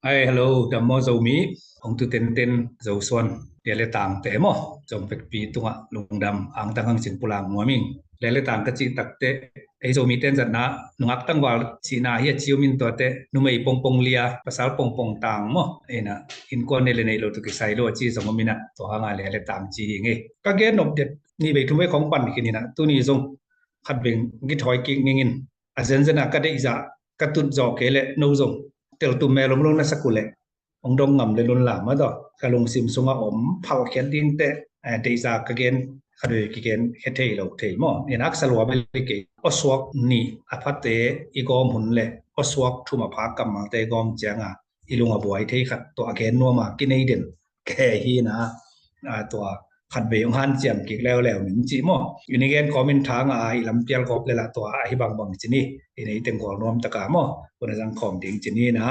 Hi, hello, damo zo mi, ong tu ten ten zo suan, dia le tang te mo, zom pek pi tunga lungdam ang tangang sin pulang muaming. Le tang ka chi tak te, ai zo mi ten zat na, nungak tang wal chi na hi chiu min to te, numei pong pong lia, pasal pong pong tang mo, ena, in ko ne le nei lo tu ki sai lo chi zo mo mina, to hanga le tang chi nge. Ka gen nop det, ni be tu me kong pan ki ni na, tu ni zong, khat beng gi thoi ki ngin, a zen zena ka de za, ka tut zo ke le no zong. Tel tu me long long na sakule ong dong ngam le lun la ma do ka lung sim sunga om phau khen ding te de za ka gen khade ki gen he thei lo thei mo in ak salwa be ke oswak ni aphate I gom hun le oswak thuma pha kam ma te gom changa ilunga buai thei khat to again no ma ki nei den ke hi na to khat be ong han chiam ki leo leo min chi mo unigen comment thang a I lam pial gop le la to a hi bang bang chi ni nei teng gol nom ta ka moคนสังคมจริงๆนี่นะ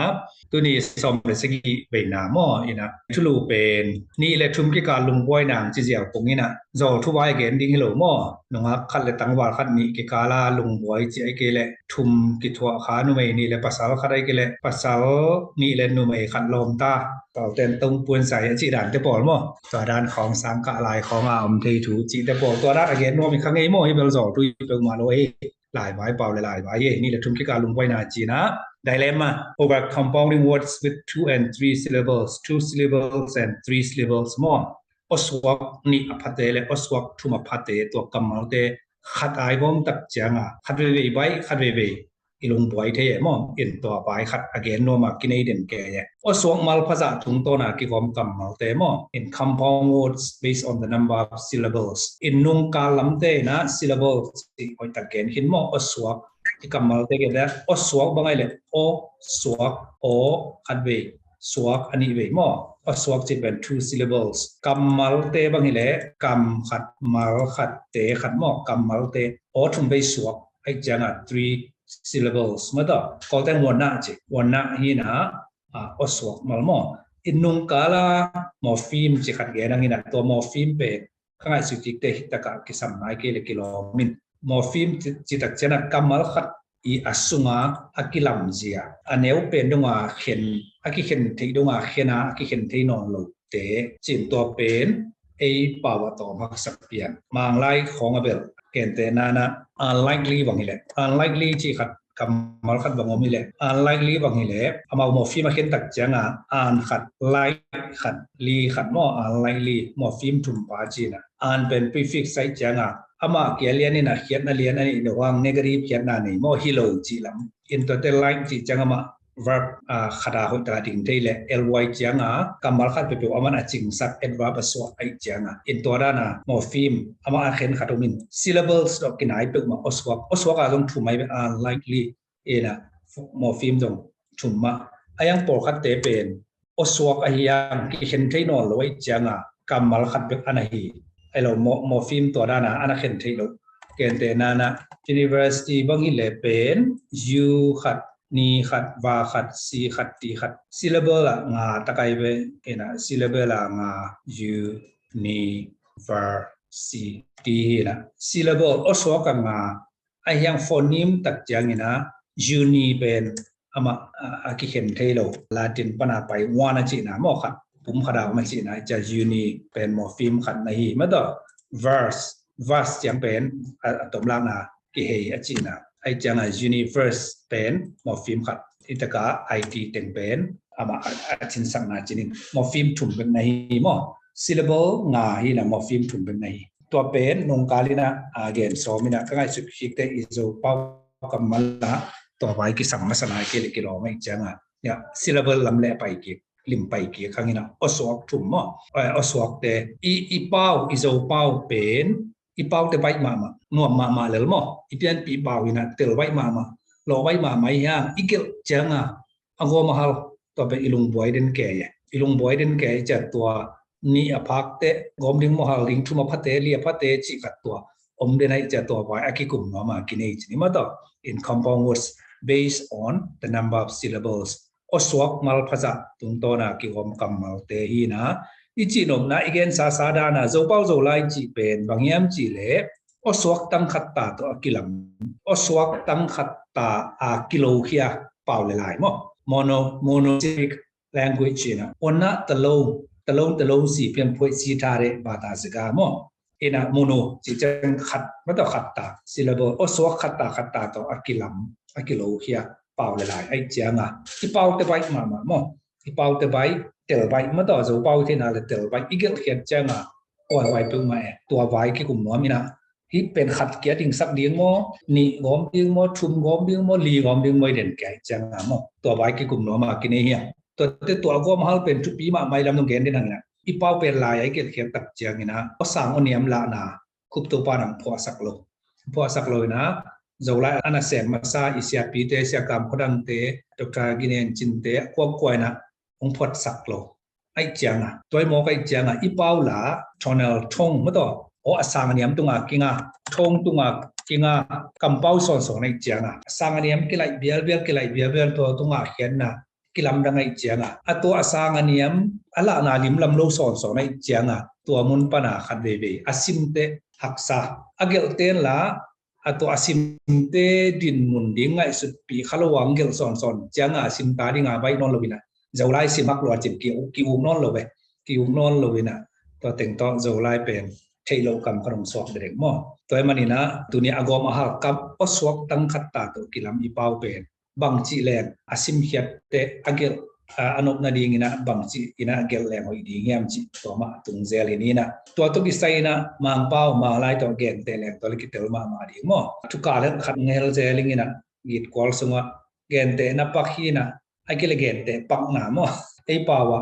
ตัวนี้สมรสกีเป็นนามอีนะทุลูเป็นนี่แหละทุมกิการลุงบอยนางจีเจียวตรงนี้นะเราทุบไว้เกณฑ์ดิ้งเหลวมอนงคัดเลยตั้งวาคัดนี้กิกาลาลุงบอยจีไอเกลทุมกิทัวขานุเมนี่แหละภาษาคัดไอเกลภาษานี่แหละนุเมคัดลมตาเป่าเต็นตรงปวนใส่จีด่านเตปอลมอตัวด้านของสังกะลายของอมเทถูจีเตปอลตัวด้านเกณฑ์นัวมีข้างไงมอให้เบลสองตุยเปิงมาโลเอหลายใบเป่าหลายใบนี่แหละทุมกิการลุงบอยนาจีนะ Dilemma over compounding words with 2 and 3 syllables, 2 syllables and 3 syllables more. Oswak ni apate oswak thuma pate to kamalte khat ai bom tak changa khatwe bai khatwe ilung boy the mo in to bai khat again no ma kinai den ke ye oswak mal phaja thung to na ki bom kamalte mo in compound words based on the number of syllables in nung kalamte na syllables oi taken hin mo oswakที่กำมาเตกันแล้วอสวกบางไงเลยโอสวกโอขัดเวสวกอันนี้เวมอสวกจะเป็น two syllables กำมาเตบางไงเลยกำขัดมาขัดเตขัดมอกำมาเตโอทุ่มไปสวกไอ้จังอ่ะ three syllables มาต่อก็แต่วันน่ะจีวันน่ะฮีนะอสวกมาหมออินนุงกาลามอร์ฟีมจะขัดแย้งนี่นะตัวมอร์ฟีมเป็นข้างในสุติกเตหิตกะกิสัมไนเกลกิโลมินมอร์ฟีมจิตจักรกำมาขัดอีอสุงาอากิลัมเจียอันเนี้ยเป็นดงอาเข็นอากิเข็นที่ดงอาเข็นอากิเข็นที่นอนหลุดเตะจินตัวเป็นไอป่าวตอมักสักเปลี่ยนมังไลของอเบลเกณฑ์เตนานะ unlikely บางทีแหละ unlikely ที่ขัดกำมาขัดบางอมีแหละ unlikely บางทีแหละเอามาหมอฟิล์มมาเข็นตักจังอ่ะอันขัด like ขัด li ขัดหม้อ unlikely หมอฟิล์มถุ่มปาจีนะอันเป็น prefix ใส่จังอ่ะอามาเกี่ยเลียนนี่นะเขียนนั่นเลียนนั่นนี่เดี๋ยววาง negative เขียนนั่นนี่โมฮิโลจีลำ in total line จีจังอามา verb ขดาหุ่นตาดิ่งได้แหละ ly จังอ่ะกำมาขัดไปเป็นอามันจิงสัก adverb สวดไอจังอ่ะ in ตัวด้านน่ะ morpheme อามาเขียนขัดตรงนี้ syllables ดอกกินไหนเป็นมา oswak อาจต้องถูกไหมเป็น unlikely เอ็นะ morpheme ตรงถูกมาไอ้ยังปอขัดเตเป็น oswak ไอ้ยังกิเห็นที่นอนเลยจังอ่ะกำมาขัดเป็นอันไหนไอ้เราโมฟิมตัวด้านนะอันนั้นเห็นที่เราเกณฑ์เตนานะ University บางทีเลยเป็น U ขัดนีขัดวาขัด C ขัด T ขัด syllable ละงาตะไคร้เป็นเอ็นะ syllable ละงา U นีวา C T นะ syllable อสวกันงาไอ้ยัง phoneme ตัดจังนี่นะ U นีเป็นอามาอากิเห็นที่เราลาตินปนาไปวานาจีนะหมอขัดผมขดาวมันสินะจะยูนีเป็นมอร์ฟิมขัดในหีมาต่อ verse ยังเป็นตมล่างนะกิเฮอจีนะไอจังไอ universe เป็นมอร์ฟิมขัดอิตกาไอทีเต็งเป็นอามาชินสังนาจินิงมอร์ฟิมถุ่มเป็นในหีมอ syllable งาฮีนะมอร์ฟิมถุ่มเป็นในตัวเป็นนงกาลินะเกนโซมินะก็ไอสุขิกเตอิโซเป้ากับมันละตัวไปกิสัมมาสนาเกลิกิโลไม่จังอ่ะเนี่ย syllable ลำเละไปกิลิมไปเกี่ยข้างนี้นะอสวกถุ่มมั้งอสวกเตอีเป้าอีโซเป้าเป็นอีเป้าเตไปมาหน่วมมาเลยมั้งอีเพียนปีเป้าอีน่ะเตลไว้มาเราไว้มาไม่ย่างอีเกลจังอ่ะอังโกมาฮัลตัวเป็นอีลุงบอยเดนแก่อีลุงบอยเดนแก่จะตัวนี่อพักเตกอมดิงมหัลดิงทุมาพัตเตเลียพัตเตจิกัดตัวอมเดนไอจะตัวไว้อากิกุมเนาะมากินเองนี่มาต่อ in compound words based on the number of syllables oswak mal phaja tung to na ki hom kam mal te hi na ichi nom na again sa da na zo pau zo lai chi pen bangyam chi le oswak tang khat ta to akilam oswak tang khat ta a kilo khia pau le lai mo monosyllabic language na onna talong si pian phoi si thare bata sika mo ina mono chi chang khat ma to khat ta syllable oswa khat ta to akilo hia pau le lai ai chianga ki pau te bai ma mo ki pau te bai tel bai ma to zo pau the na le tel bai igel khiat changa oi wai pu ma tua vai ki kum no mi na hi pen khat kia ting sak ding mo ni gom ding mo thum gom ding mo li gom ding moi den kai changa mo tua vai ki kum no ma ki ne hia to te tua gom hal pen chu pi ma mai lam nong gen den hang na i pau pen lai ai kel khiat tak chiang ina o sang o niam la na khup to pa nang phwa sak lo na zolai ana sem masa isia pi te sia kam khodang te dr ginen chin te kwak kwai na ong phot sak lo ai chianga toy mo kai chianga i pau la channel thong ma to o asang niam tunga kinga thong tunga kinga kam pau son son ai chianga asang niam kilai bial to tunga khian na kilam dang ai chianga ato asang niam ala na lim lam lo son son ai chianga tua mun pana khat be asim te haksa agel ten la ato asim te din mun ding ngai sut pi khalawang gel son chianga asim ta dinga bai non lovina zolai simak lo chin ki non lo be ki non lo wina to teng to zolai pen thailo kam karom sok direk mo toy manina tunia agom ha kap oswak tang khatta to kilam i pau pen bang chi len asim hiat te agel anop na ding ina bang chi ina agel len hoi ding yam chi to ma tung zel ni na to ki sai na mang pau ma lai to gen te len to ki tel ma ding mo tu ka len khat ngel zeling ina git kwal sunga gen te na pakhina agel gen te pak na mo ei pawa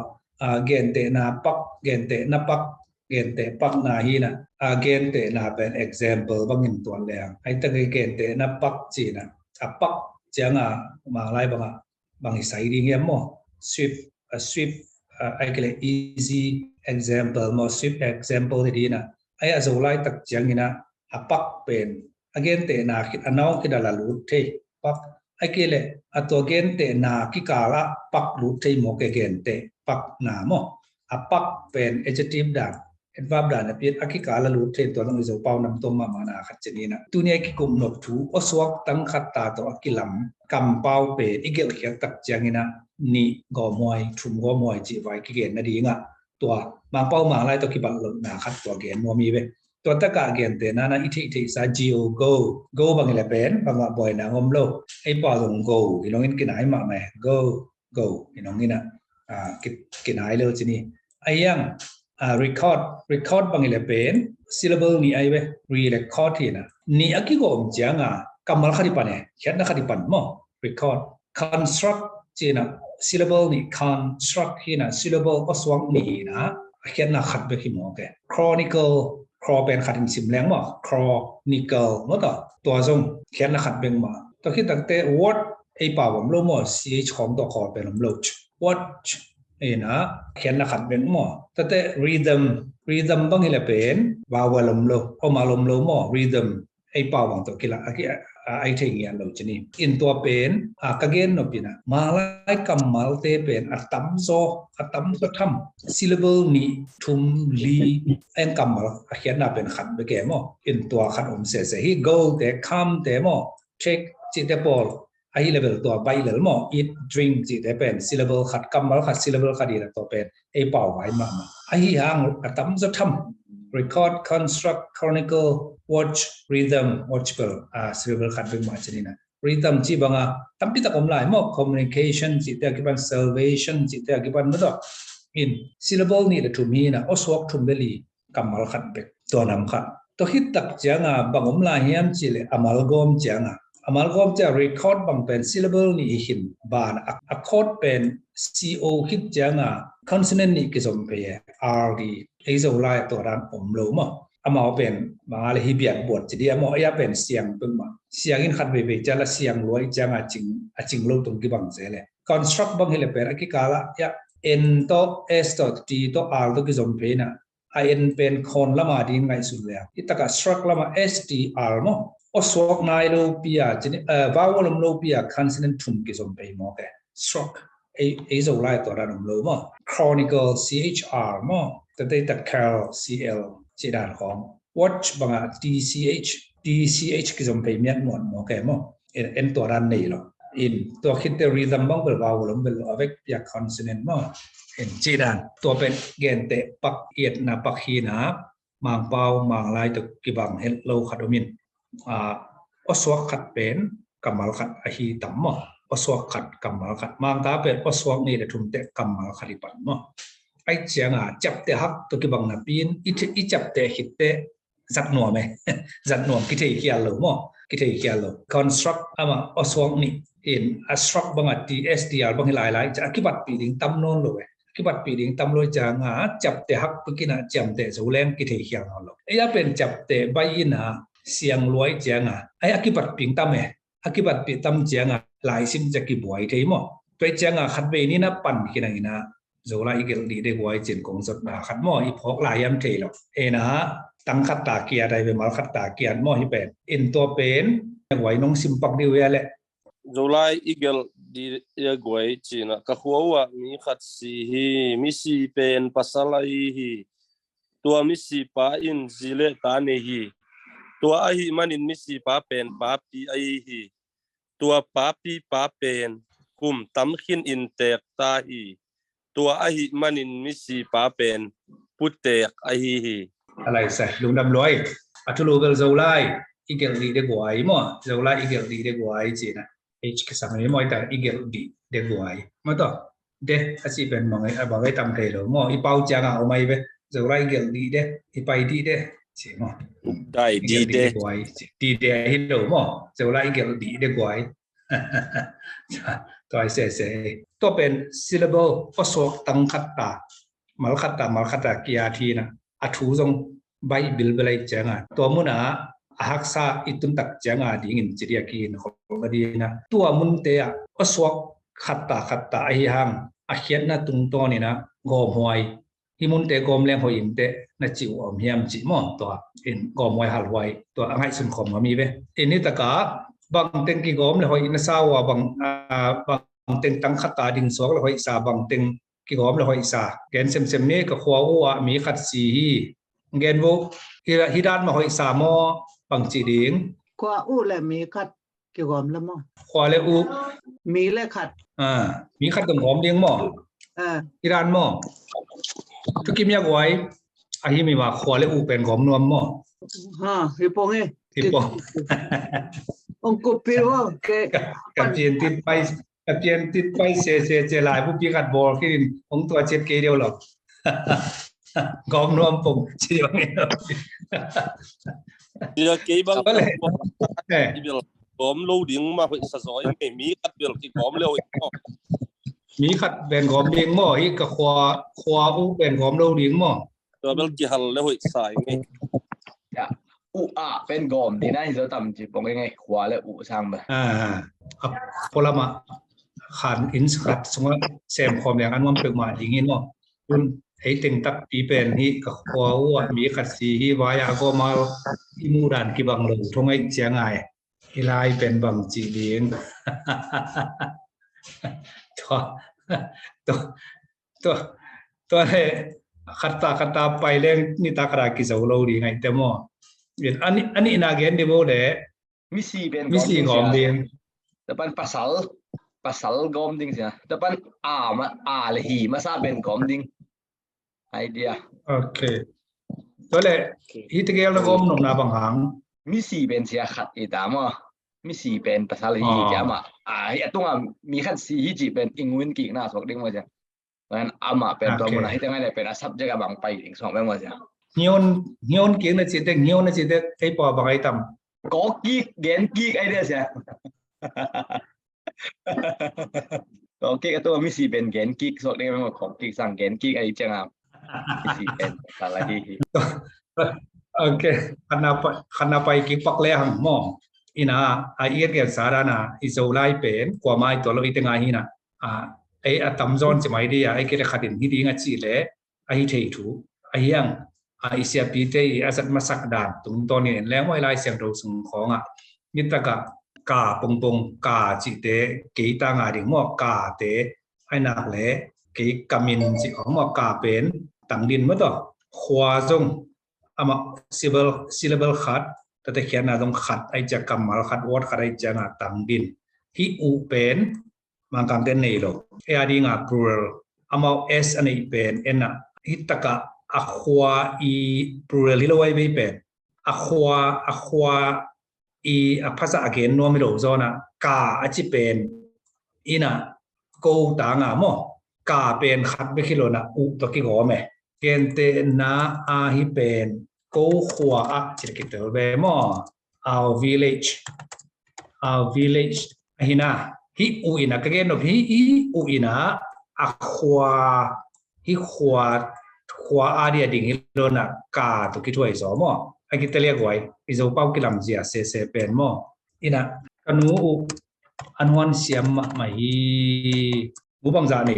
gen te na pak gen te na pak gen te pak na hi na gen te na ben example bangin tuan leng ai ta gen te na pak chi na pak changa ma lai bang sai ding yam mo swift ai kele easy example mo swift example di na ai a zo lai tak chang ina pak pen again te na khit anau ki dala lu the pak ai kele ato gen te na ki kala pak lu the mo ke gen te pak na mo pak pen adjective da adverb da na pit akikala lu the to lang zo pau nam to ma na khat chini na tunia ki kum nok thu oswak tang khat ta to akilam kam pau pe igel khiak tak changina ni go moi thum go moi chi vai ki gen na di nga to ma pau ma lai to ki bal lo na khat to gen mo mi be to ta ka gen te na ithi sa geo go bang le pen bang boy na ngom lo ai pa long go ilongin kinai ma me go ilongina kinai lo chini ayang record bangile pen syllable ni aiwe record hina ni akiko janga kamal khadi pane khadna khadi pan mo record construct china syllable ni construct hina syllable oswang ni na khadna khat be ki mo ke chronicle pen khatin sim leng mo chronicle mo to zong khadna khat beng ma to khi takte word ei pawam lo mo ch khom to kho pe lom lo watch ina khian na khat ben mo tate rhythm bang hila pen wawalom lo o malom lo mo rhythm ai pawang to kila ai thing yan lo chini in to pen ka gen no pina malai kamal te pen atam so tham syllable ni thum li en kamal khian na pen khat be ke mo in to khat se hi go te come te mo check chi te pol ai level to bai lel mo eat drink chi te pen syllable khat kamal khat syllable khadi na to pen ei pau wai ma ai hang atam zo tham record construct chronicle watch rhythm watchable syllable khat be ma chini na rhythm chi banga tampi ta kom lai mo communication chi te kiban salvation chi te kiban ma do in syllable ni le thum hi na oswak thum beli kamal khat be to nam khat to hit tak changa bangom la hiam chi le amalgam changa amalgam cha record bang pen syllable ni hin ban accord pen co hit changa consonant ni ki som pe rd azo lai to ran om lo mo amao pen ma le hi biat bot chi dia mo ya pen siang pung ma siang in khat be cha la siang loi changa ching lo tung ki bang zele construct bang hele per akikala ya n to s to t to r to ki som pe na in pen khon lama din ngai su le itaka struct lama str mo oswak nai lo pia chini vowel lo pia consonant thum ki som pe mo ke struct a zo lai to ran lo mo chronicle chr mo tate ta carol cl chi dan khom watch banga tch ki som pe miat mon mo ke mo en to ran nei lo in ตัวคิดเตอรีซัมบ้างเปิดวาวลมเป็นเอาไว้อยากคอนเซนต์มั้งเห็นจีดันตัวเป็นเกณฑ์เตะปักเอียดนาปักฮีนามังเปามังลายตุกิบังเฮลโลขัดมินอสวกขัดเป็นกัมมัลขัดอหีตัมมั้งอสวกขัดกัมมัลขัดมังตาเป็นอสวกนี่เดทุมเตะกัมมัลขัดปันมั้งไอเจียงจับเตะฮักตุกิบังนาปีนอีจับเตะหิตเตะจัดหน่วมไหมจัดหน่วมกิเทเกียลโลมั้งกิเทเกียลโล construct อสวกนี่in abstract banget di SDR bang hilai-hilai ja akibat piling tam non lo akibat piling tam lo janga chap te hak pikina jam te zuleng ki thei hiang lo ya pen chap te baina siang luai janga ai akibat ping tam akibat pi tam janga lai sim ja ki buai thei mo pe janga khat be ni na pan kina ina zola igel di de buai chen kong sot na khat mo i phok lai yam thei lo na tăng khát tà kia đây về mal khát tà kia mo hi pen in to pen buai nong sim pak di we le Zulai igel di guai china ka huwa mi khat si hi mi si pen pasalai hi tua mi si pa in zile ta ne hi tua a hi manin mi si pa pen pa pi ai hi tua pa pi pa pen kum tam khin in tek ta hi tua a hi manin mi si pa pen put tek ai hi อะไรใส่ลุงดำร้อยอัตุลูเกลโซไลอีเกลดีเด็กวัยมั้งโซไลอีเกลดีเด็กวัยจีนะH ก็สั่งให้มอยแต่อีเกลดีเด็กวัยมาต่อเด็กอาชีพเป็นมั้งไอ้บอกให้ทำเทโลมั้งอีเป้าจังเอาไม่ไปโซไลอีเกลดีเด็กอีไปดีเด็กใช่มั้งได้ดีเด็กวัยดีเด็กฮิโลมั้งโซไลอีเกลดีเด็กวัยตัวไอ้เซ่ตัวเป็น syllable ก็สวกตั้งขัดตามาขัดตากี่อาทีนะอัตุจงใบบิลเบลัยจังตัวมุนะหักษาอิตุนตักจังดิ่งจิริยากีนของดีนะตัวมุนเตะอสวกขัดตาไอหังอาเขียนนะตุงตัวนี่นะกอมหวยฮิมุนเตะกอมแรงหอยอินเตะนะจิวอมเฮียมจิมอนตัวอินกอมหวยหัลหวยตัวอังไห้สุนขมก็มีเว้อินนี่ตะกาบางเต็งกี่กอมเลยหอยอินสาวบางเต็งตั้งขัดตาดิ่งสวกเลยหอยสาบางเต็งกี่หอมเลยหอยสาแกนเซมนี่ก็ขวาวัวมีขัดสีแกนวุฮิดานมาหอยสามอปังจีดิงขวาอูและมีขัดกี่หอมละมั้งขวาเลยอูมีและขัดมีขัดกับหอมเลี้ยงหม้อฮิดานหม้อทุกิมยากไว้อาฮิมีว่าขวาเลยอูเป็นหอมนวมหม้อฮิปงฮิปงองกุปิวกับเจียนติดไปเสลายผู้พิการบอลที่ของตัวเจ็ดเกลียวหรอกกอมรวมผมเชียวนี่เดี๋ยวเกี่ยบางกอมโลดิ้งมาเป็นสสอยไม่มีขัดเบลที่กอมเร็วมีขัดเป็นกอมเลี้ยงหม้ออีกกับควาอู้เป็นกอมโลดิ้งหม้อตัวเบลกี่หันแล้วใส่ไงอูเป็นกอมที่นั่นจะทำจีบงไงขวาและอูช่างแบบครับพอละมาขันอินสกัดสมมติเซมความอย่างอันว่าเป็นมาอย่างนี้เนาะคุณให้เต็งตักปีเป็นที่กับควาวัวมีขัดสีที่วายาก็มาที่มูดันกี่บังหลงทงไอเจียงไงที่ลายเป็นบังจีเลี้ยงตัวเลยขัดตาไปเรื่องนี่ตากระกิจเอาเราดีไงแต่หม้ออันนี้นาเกนเดโบเดมิสีเป็นมิสีกอมเลี้ยงแต่เป็นpasal gom ding siya dapat le hi masaben gom ding idea okay tole hi tegel na gom nom na bang hang mi si ben siya khat itama mi si ben pasal hi jama atunga mi khat si hi ji ben ingwin ki na sok ding mo ja ban ama pen to mo na hi tengai le pen asap jaga bang pai ding sok ben mo ja nyon ki na chi te nyon na chi te kai pa bang ai tam ko ki gen ki idea siya Oke, itu misi ben gen kick soalnya memang komplik sang gen kick aja nggak misi ben salah lagi. Oke, kenapa kick pak lehang mo? Ina air ke sarana isolai pen, gua mai tu lo itu ngahi na. Tamzon cemai dia, kira kadin hidi ngaji le, ahi itu, yang isia pite asat masak dan tung ni lewai lai siang do sung konga. Nita kaกาปงกาจิเตกีตางาดิงมอกาเตไอนักเลกีกามินจิของมอกาเป็นตังดินมะต่อขวาจงอามาซิลเบิลขัดแต่เขียนนะต้องขัดไอจะกำมาขัดวอดขัดไอจะนะตังดิน hi u pen mangkang ten nei lo adi nga plural amau s ani pen ena hitaka akhwa i plural hi lo wai be pen akhwa i phasa again no mi lo zona ka achi pen ina ko ta nga mo ka pen khat be khilo na u to ki go me ken te na a hi pen ko khwa a chi ki to be mo our village hina hi u ina ka gen of hi u ina a khwa a dia ding hilo na ka to ki thoi so mo ai ki te le goi izo pau ki lam jia se pen mo ina kanu u anwan siam ma hi bu bang za ni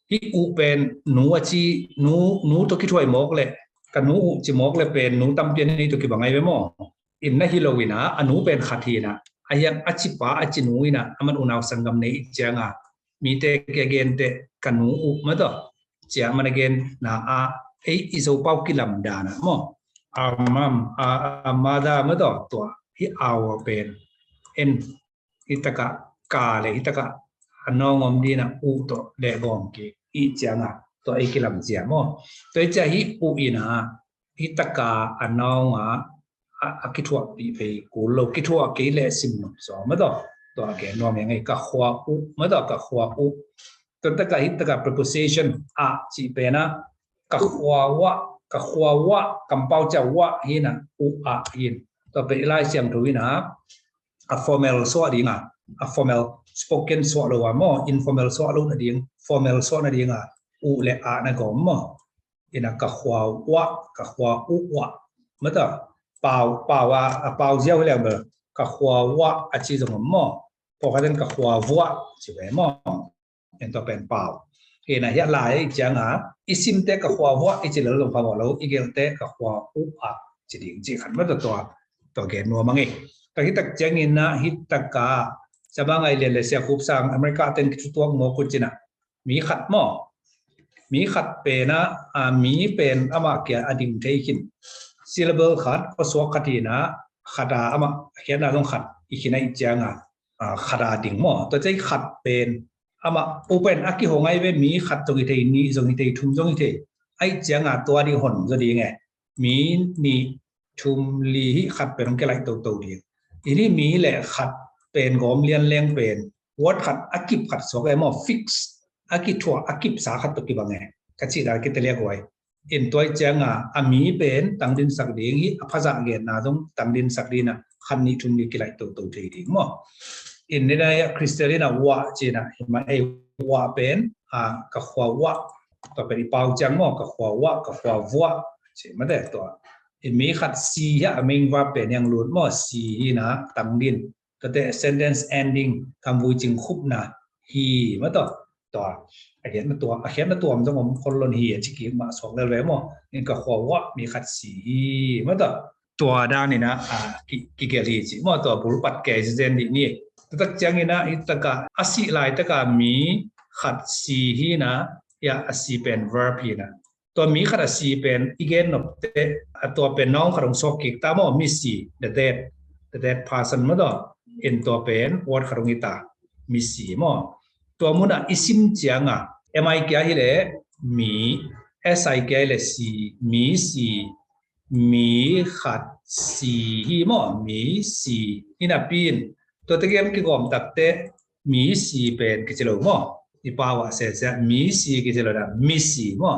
hi u pen nu achi nu to ki thoi mok le kanu u chi mok le pen nu tam pian ni to ki bangai be mo in na hi lowina anu pen khathi na ayang achi pa achi nu ina aman unaw sangam nei changa mi te ke gen te kanu u ma do chia man again na a ei izo pau ki lam da na mo amam amada ma do to hi awa pen en hitaka ka le hitaka anongom dina u to le gom ki i changa to ai ki lam chia mo to cha hi u ina hitaka anonga akithwa pi pe ko lo kithwa ke le sim no so ma do to again no me ngai ka khwa u ma do ka khwa u to ta ka hitaka preposition a chi pe na ka khwa wa kampau cha wa hina u a hin to pe lai siam tu ina a formal so adinga a formal spoken so lo wa mo informal so lo na ding formal so na dinga u le a na go mo ina ka khwa u wa ma do pau jiao le ba ka khwa wa a chi zong mo po ka den ka khwa wa chi be mo en to pen pau ke na ya lai changa isim te ka khwa wa i chi lo pa mo lo i gel te ka khwa u a chi ding chi khan ma to ge no mangi ta hi tak chang in na hi taka sabangai le sia khup sang america ten ki tuak mo ku china mi khat mo mi khat pe na mi pen ama kya ading thei kin syllable khat ko so khatina khada ama khiana long khat ikhina ichanga khada ding mo to chai khat pen ama open aki hongai ve mi khat to gi thei ni jong hi thei thum jong hi thei ai changa to di hon zo di nge mi ni thum li hi khat pen ke lai to di ini mi le khat pen gom lian leng pen what khat akip khat so ga mo fix aki thwa akip sa khat to ki bange ka chi da ki te le goi in toy changa ami pen tangdin sak ding hi aphaja ge na dong tangdin sak dina khanni thum ni ki lai to thei ding mo in ne da ya kristalina wa china ma ei wa pen ka khwa wa to pe pau chang mo ka khwa wa chi ma de to in mi khat si ya aming wa pen yang lut mo si hi na tangdin to the sentence ending kam vu jing khup na hi ma to again na to am jong om kolon hi chi ki ma sok le le mo in ka khwa wa mi khat si ma to da ni na ki ge li chi mo to bul pat ke jen di ni tak chang ina itaka asi lai taka mi khat si hi na ya asi pen verb hi na to mi khat asi pen again no te to pen nong kharong sok ki ta mo mi si the dead person ma do in to pen word kharong ita mi si mo to muna isim changa mi kya hi le mi si kya le si mi khat si hi mo mi si ina pin to te gem ki gom takte mi si pen ki chelo mo i pawa se mi si ki chelo da mi si mo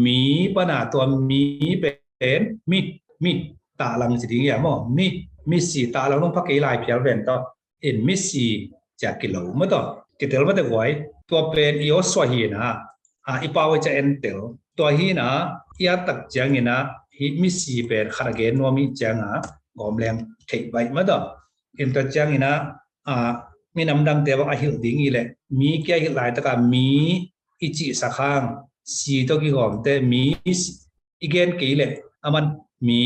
mi pana to mi pen mi ta lang chi ding ya mo mi si ta lang long phak ki lai phial ven to in mi si cha ki lo mo to ki tel ma te goi to pen i o swa hi na i pawa cha en tel to hi na ya tak chang ina hi mi si pen khara ge no mi changa gom leng thei bai ma do in to chang ina mi nam dang te ba hil ding i le mi kya hi lai ta ka mi ichi sakhang si to ki gom te mi igen ki le aman mi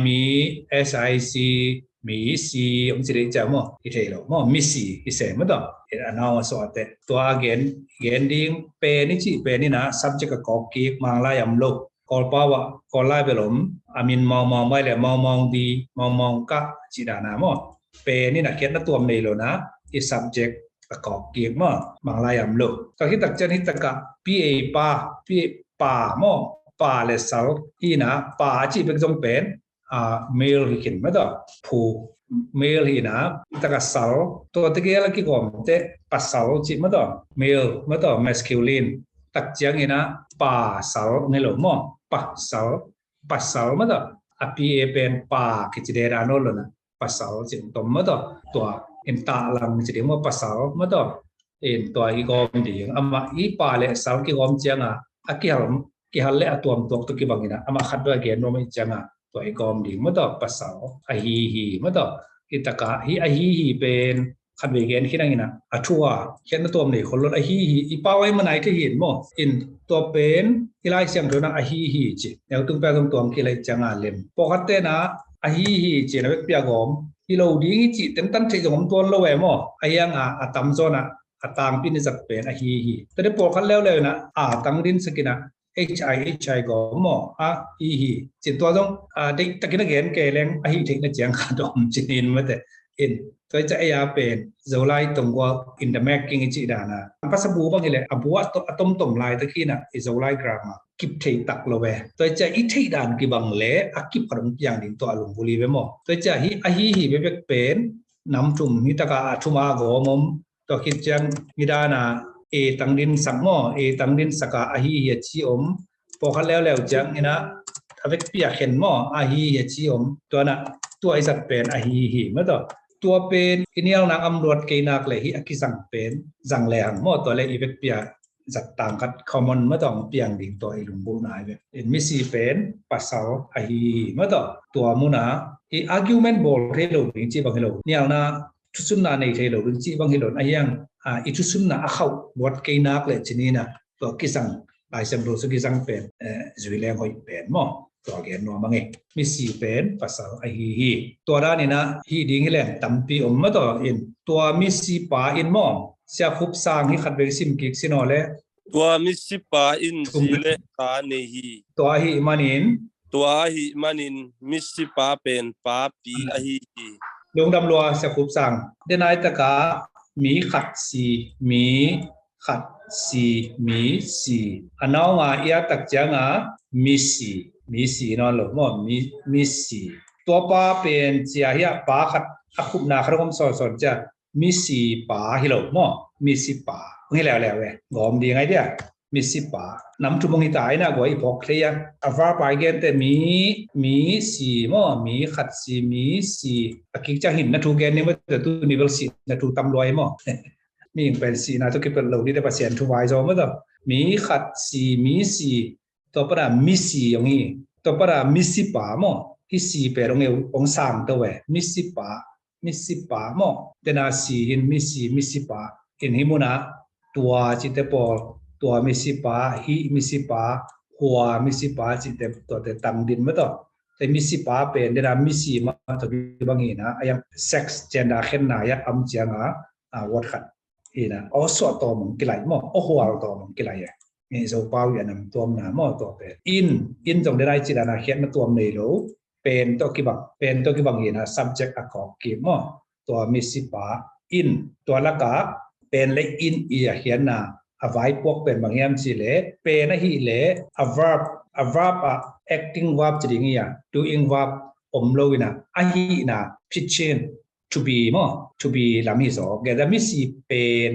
mi sic mi si om chi cha mo i thei lo mo mi si i se ma do anaw so te to again ding pe ni chi pe ni na subject ka ko ki mang la yam lo kol pa wa kol lai be lom amin mong mai le mong di mong ka chi da na mo เป็นนี่นะเขียนนะตัวในโลนะอี subject ประกอบเกี่ยวมั้งบางรายามโลก็ที่ตักเจนที่ตักกะปีเอป่ามั้งป่าเลสเอาอีนะป่าจีเป็นจงเป็นmale ที่เขียนไม่ต่อผู้ male ที่นะตักกะสาวตัวตะเกียร์กี่กอมเตะปัสสาวจีไม่ต่อ male ไม่ต่อ masculine ตักเจียงนี่นะป่าสาวในโลมั้งป่าสาวไม่ต่อปีเอเป็นป่ากิจเดรานอลนะpasal cinta mata tua enta lang jadi mo pasal mata in tua i gom di ama i pale sal ki gom changa ki hal le atuam tok to ki bangina ama khadwa ge no mai changa tua i gom di mata pasal a hi mata itaka hi a hiเป็นคันเวเกนคิดอย่างนี้นะชัวเขียนตัวนี้คนรถอีป้าไว้มันไหนที่เห็นมั้งอินตัวเป็นที่ไล่เสียงตัวนั้นจีแล้วตุ้งแปลตรงตัวกี่ไรจังอ่ะเล่มปกตินะจีนะเวกเปียกอมที่เราดีจีเต็มตั้งใจของตัวเราเองมั้งยังตั้มโซนะตั้งปีนี้จะเป็นแต่ได้ปกติแล้วนะตั้งดินสกินะHI ก็มั้งจีตัวตรงเด็กตะกี้นักเรียนเกล้งเทคนิคจังขาดอมจีนินมาแต่อินตัวจะเป็นโซไลตรงว่า in the making จีดานะภาษาบูบางทีเลยบัวต้มลายตะกี้น่ะโซไลกรามากิบเทตักโลเวตัวจะอีเทดานกีบังเล่กิบขนมอย่างดิ่งตัวลุงบุรีเวมอตัวจะฮีเวเป็นน้ำจุ่มฮิตกาชุมาโกมมตัวคิดจังฮิดานะตังดินสักหม้อตังดินสักฮีจีอมพอคันแล้วจังนี่นะถ้าเวกเปียเห็นหม้อฮีจีอมตัวน่ะตัวไอ้สัตว์เป็นฮีเมื่อตัวเป็นอินิยลนางอำรวจเกนักเลยที่อคิสังเป็นจังแรงหม้อตัวเลยอีเวกเปียจัดต่างกันคอมมอนเมื่อต้องเปียงดิ่งตัวไอ้ลุงบุญนายเวมิซีเป็นภาษาเมื่อตัวมุนาอาร์กิวเมนต์บอลเทโลดิ่งจีบังเฮโลเนี่ยนะทุสุนนาในเทโลดิ่งจีบังเฮโลไอ้ยังทุสุนนาเข้าบวชเกนักเลยชนีนะตัวกิสังลายเซมโรสกิสังเป็นจุยแรงหอยเป็นหม้อตัวแกนนัวมังเองมิสีเป็นภาษาตัวด้านนี้นะดิ่งแหลงตั้มปีมาตัวอินตัวมิสีป่าอินหม้อเสียคุบสร้างให้ขัดเวซิมกิกสินอเลยตัวมิสิปาอินจีเลตาเนฮีตัวมันอินมิสิปาเป็นปาปีลงดำรัวเสียคุบสร้างเดนายตะกามีขัดสีอันนั้นว่าอยากตักจังมีสีนอนหลงมั้งมีสีตัวป้าเป็นเจียเฮียป้าขัดคุบนาครบสอนจะมิสีป่าฮิโลมอมิสีป่างี้แล้วเว้ยงอมดีไงเดียมิสีป่าน้ำจุ่มงหิตายนะก็อีพอเคลียอาฟ้าไปเกนแต่มีสีมอมีขัดสีมีสีตะกี้จะเห็นนะทุกแกนนี่มันจะตู้นิเวศสีนะทุกตำรวจมอมีอย่างเป็นสีนะทุกที่เป็นเหล่านี้ได้ประเสริฐทุกวัยจอมั้งต่อมีขัดสีมีสีตัวประดามิสีอย่างนี้ตัวประดามิสีป่ามอที่สีเป็นตรงนี้องศาตัวเว้ยมิสีป่าหม้อเดนาสีหินมิสีป่าอินหิมุนะตัวจิตเตปอตัวมิสีป่ามิสีป่าหัวมิสีป่าจิตเตตัวเตตังดินมาต่อแต่มิสีป่าเป็นเดนามิสีมาตัวบางอย่างนะไอ้ยังเซ็กซ์เจนดาเข็นนายอัมเจียงวัดขัดนะอ๋อสวดตัวมึงกี่ไหลหม้ออ๋อหัวตัวมึงกี่ไหลนี่จะเป้าอย่างนั้นตัวหนาหม้อตัวเป็นอินจงได้จิตนาเข็นมาตัวในโลเป็นตัวกี่บังเห็นนะ subject อากาศกี่มั้งตัวมิสิปาอินตัวละกาเป็นเลยอินเขียนนะเอาไว้พวกเป็นบางอย่างสิเลยเป็นนะฮีเลย a verb acting verb จะอย่างเงี้ย doing verb โลวินะฮีนะ pitching to be มั้ง to be ลำนี้สองแกจะมิสิเป็น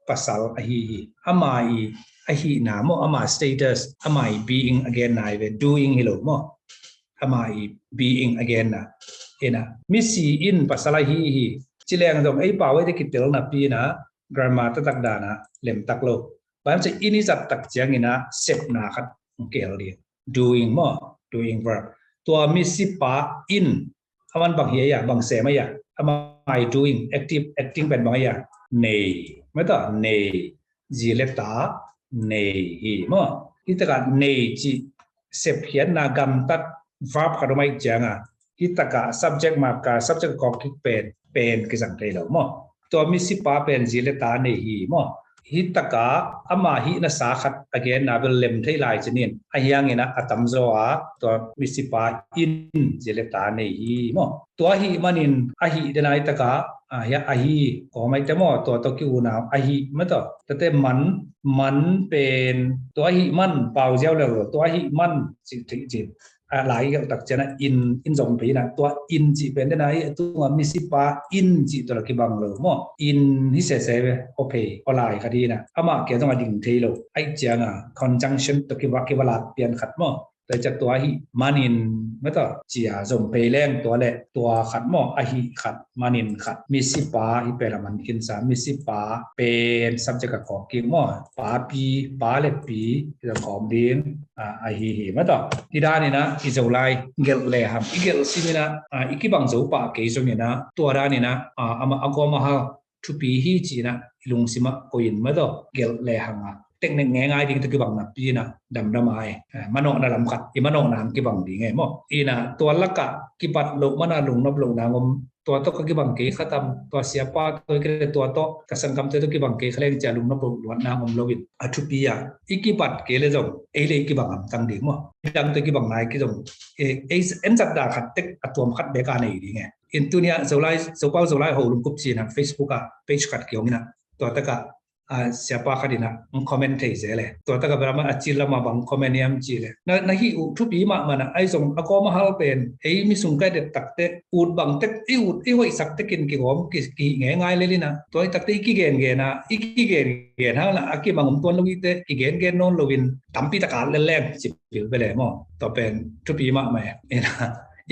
ภาษาอามาฮีนะมั้งอามา status อามา being again นายเป็น doing ฮิโลมั้งอามา being again นะมิสีอินภาษาจิเลงตรงไอ้ป่าวไว้ที่คิดเตลนับปีนะ grammar ตักดานะเล่มตักโลบางทีอินิจัดตักเจียงนี่นะเสพนาคัดเกลเดีย doing verb ตัวมิสิปาอินมันบางเหี้ยบางเสไม่ยาอามา doing acting เป็นบางอย่างเนยไม่ต่อเนยจิเลตาเนยมั้งที่ตะการเนยจีเสพเขียนนากรรมตัด verb ขดไม่จังที่ตะการ subject มากกับ subject ก็คิดเป็นกิสังเกตแล้วมั้งตัวมิสิปาเป็นจิเลตาเนยมั้ง ฮิตกาอามาฮินาสาขัด again นาเบลเลมที่ลายชนินไอยังนะอัตมโซอาตัวมิสิปาอินเจเลตาเนฮีโมตัวฮิมันินอหิเดนายตกาya ahi ko mai temo to kiu na ahi ma to tate man pen to ahi man pau jiao le to ahi man chi lại cái đặc chất là in dòng phí là tua in chỉ bên đây này tua misipa in chỉตัวcái bằng lửa mà in hi sẽ về ok online cái đi nè ama cái trong là định thế rồi ai chẳng à conjunctionตัวcáiว่าเปลี่ยนขัดมั้งแต่จะตัวหิมันินไม่ต่อจีอาจงไปแรงตัวเละตัวขัดหม้ออหิขัดมันินขัดมิสิปาอีเปรมันกินสามมิสิปาเป็น subject ของกินหม้อปาปีปาเล็บปีเรื่องของดินอหิไม่ต่อที่ด้านนี้นะอิจฉาเกลเลหัมอีเกลซิมินะอีกบังจูปาเกยจงเนี่ยนะตัวด้านนี้นะอามาอากอมาฮาทุปีฮีจีนะลุงซิมาโกยินไม่ต่อเกลเลหัมเทคนิคง่ายๆดิ้งตะกี้บังนับปีนะดำดำไอ้มันโนน่าลำคัดอีมันโนนามกี้บังดิ้งไงมั้งอีน่ะตัวละกะกี้ปัดลุกมันน่าลุงนับลุงนางมตัวโตกี้บังกี้ขัดทำตัวเสียป้าตัวกี้ตัวโตกระสังคำตัวกี้บังกี้เขาเรียกจะลุงนับลุงนางมลวินอัจฉริยะอีกี้ปัดกี้เลยจงเอเลยกี้บังตั้งดิ้งมั้งดังตัวกี้บังนายกี้จงเอ็นจัดดาขัดเต็กอัตวมขัดเบกาในดิ้งไงอินตัวเนี้ยโซไลโหลุงกุบจีนะ Facebook อ่ะเพจขัดเกี่ยวนี่นะตัวตะกะsiapa kadina comment le to ta ka brama achila ma bang comment yam chile na hi u thu pi ma mana ai song ako ma hal pen ei mi sung kai de takte ut bang tek i ut i hoi sak te kin ki gom ki nge ngai le lina to takte ki gen ge na ki gen ha la aki bangum ton lo te ki gen non lo win tampi ta ka le le chi bil be le mo to pen thu pi ma ma ena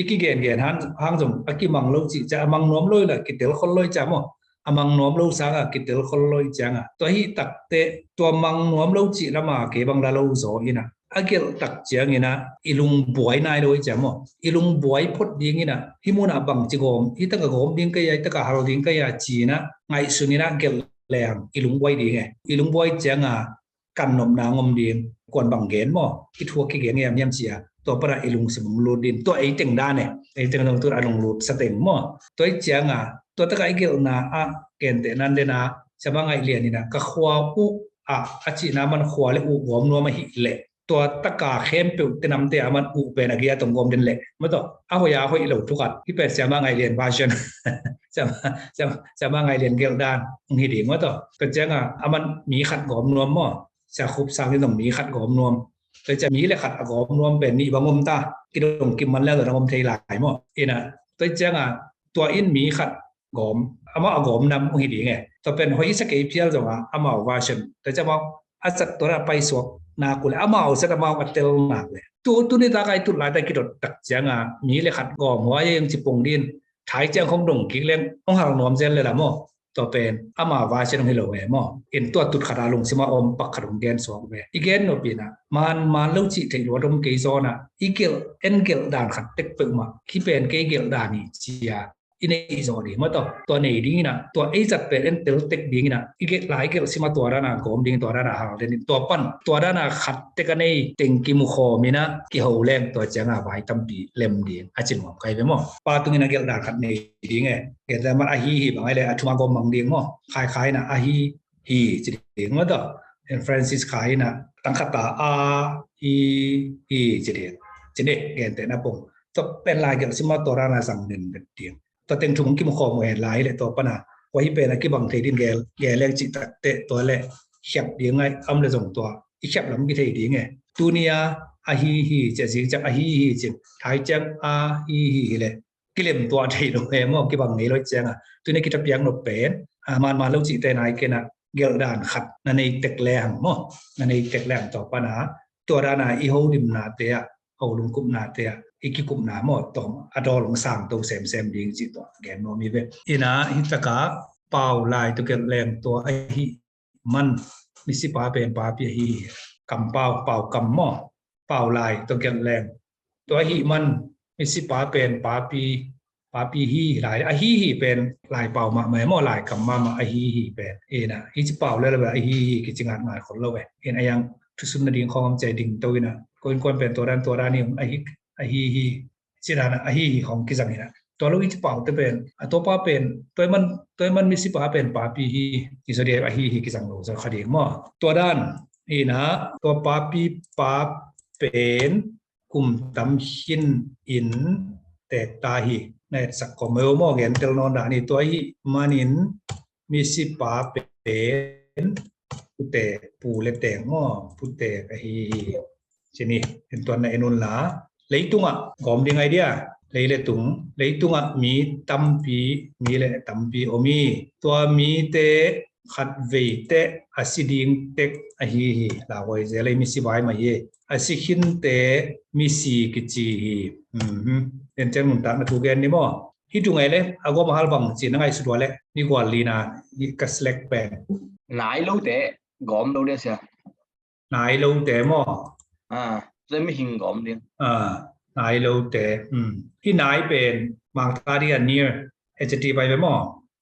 ki gen han hang song aki mang lo chi cha mang nom loi la ki tel khol loi cha mo amang nom lo sanga kitel kholoi changa to hi takte to mang nom lo chi lama ke bang la lo zo ina agel tak chiang ina ilung buai nai loi chamo ilung buai phot ding ina himuna bang chigom hi ta gom ding kai ta ka haro ding kai chi na ngai sunina gel leng ilung buai ding e ilung buai changa kan nom na ngom ding kon bang gen mo ki thua ki gen yam chia to para ilung sim lu din to ei teng da ne ei teng dong tu alung lu sa teng mo to ei changaตัวตะไคร้เกี่ยวนาเกณฑ์แต่นั้นเดนะชาวบ้านไงเรียนนี่นะก็ขวาอุอาชีน้ำมันขวาเลยอุหัวมันมาหิเละตัวตะกาเข้มเปรี้ยวแต่น้ำเตะมันอุเป็นอะไรตรงกลมเด่นเละไม่ต้องเอาหัวยาหัวอีเหล่าทุกข์ที่เป็นชาวบ้านไงเรียนบาชันชาวบ้านไงเรียนเกี่ยวด้านหิดีไม่ต้องก็แจ้งมันมีขัดกลมนวมมั้งจะคุบสร้างที่ต้องมีขัดกลมนวมแต่จะมีเลยขัดกลมนวมเป็นนี่บางมุมตากินตรงกินมันแล้วแต่เราอมเทหลายมั้งอีน่ะตัวแจ้งตัวอินมีขัดกอมอามาเอากอมนำหิดีไงตัวเป็นหอยสเกปเพียลจังอามาเอาวาชันแต่จะมาอาศัยตัวนั้นไปสวกนากุลอามาเอาสัตว์มาเอาเตลมากเลยตัวนี้ตาไกตุลายแต่กิดตักจังมีเลยขัดกอมหัวยังจิปงดินถ่ายจังคงดงกิ๊กเลี้ยงต้องหาหนอมเจนเลยละมั้งตัวเป็นอามาวาชันให้เราแหวมั้งเอ็นตัวตุดขาดลงสิมาอมปักขนมแกนสวกแหวอีกแกนโนปีน่ะมันเล่าจิถึงวัดมเกยซอน่ะอีเกลเอ็นเกลด่านขัดเต็กเปิงมาขี้เป็นเกลด่านนี่เชียอินเอซอดีมาตัวไหนดิ้งนะตัวไอจัดเป็นเอ็นเตลเต็กดิ้งนะอีกหลายเกลสิมาตัวด้านกอมดิ้งตัวด้านหางเดนตัวปั้นตัวด้านขัดเตกันในเต็งกิมุคอมีนะกิโฮแรงตัวจังไว้ตั้มปีเล่มดิ้งอาจินหอมใครไปมั้งปาตุงินะเกลด่านขัดในดิ้งไงเกลแต่มันอาฮีบางไงเลยอัตุมากอมมังดิ้งมั้งคล้ายนะอาฮีจิดิ้งมาตัวเอ็นฟรานซิสคายนะตั้งขัดตาฮีจิดิ้งจิดิ้งเกลแต่นะปุ่งตัวเป็นลายเกลสิมาตัวด้านสั่งหนึ่งเป็นดิ้งตัวเต็งถุงกิมคอมแหวนหลายเลยตัวปนะไว้เป็นกิบังเทดินแกแรงจิตเตะตัวแหละเขียบดีไงอ้ำเลยส่งตัวอีเขียบลำกิเทดีไงตัวนี้อาฮีจะสิจะอาฮีจิท้ายจังอาฮีเลยกิเลมตัวไทยโดยมั่งกิบังนี้เลยจังตัวนี้กิจเปียงหนกเป็นมาเล่าจิตแต่ไหนกันนะเกลด่านขัดนั่นในเตกแรงมั่งนั่นในเตกแรงต่อปนะตัวด้านอีโฮดิมนาเตะเอาลุงกุมนาเตะอีกกลุ่มน้ำหมดตรงอดอลงสร้างตัวเซมดิ้งจิตตัวแกนโนมีเวอีน่ะฮิตกาเป่าลายตัวเกลแรงตัวไอฮิมันมิสิปาเป็นปาปีฮีกำเป่ากำหม้อเป่าลายตัวเกลแรงตัวฮิมันมิสิปาเป็นปาปีฮีลายไอฮีเป็นลายเป่ามาหมายหม้อลายกำมาไอฮีเป็นเอ็น่ะฮิจิเป่าแล้วแบบไอฮีกิจงานงานคนละเวเอ็นไอยังทุสุนดิ่งของใจดิ่งตัวน่ะคนเป็นตัวด้านนี้ไอฮีจิรานะอาฮีของกิจังนี่นะ ตัวลูกที่เป่าจะเป็นตัวป้าเป็นตัวมันมีสิป้าเป็นป้าปีฮีที่แสดงฮีกิสังโลจะขดีมั่วตัวด้านนี่นะตัวป้าปีป้าเป็นกลุ่มตำหินอินแต่ตาฮีในสักก็ไม่รู้มั่วเห็นเตลนอนด่านี่ตัวฮีมันอินมีสิป้าเป็นผู้แต่ปูเล็แต่งมั่วผู้แต่กฮีเช่นนี้เป็นตัวในนุนหลาเลยตุ้งอ่ะกอมดีไงเดียเลยเลยตุ้งอ่ะมีตั้มปีมีเลยตั้มปีโอมีตัวมีเตขัดเวเตอาศิดิงเตกอะฮีลาวอยเจเลยมีสิบายมาเยอาศิขินเตมีสีกิจีเห็นจังมุนตัดมาถูกเกณฑ์นี่มั้งฮิตุไงเลยอากงมาฮัลบังจีนังไงสุดว่าเลยนี่กว่าลีนานี่กัสเล็กแปลงไหนรู้แต่กอมรู้เดียวเสียไหนรู้แต่มั้งจะไม่หิงกอมเดียนายรู้แต่ที่นายเป็นบางท่าที่อันนี้เอจตีไปไหมมั้ง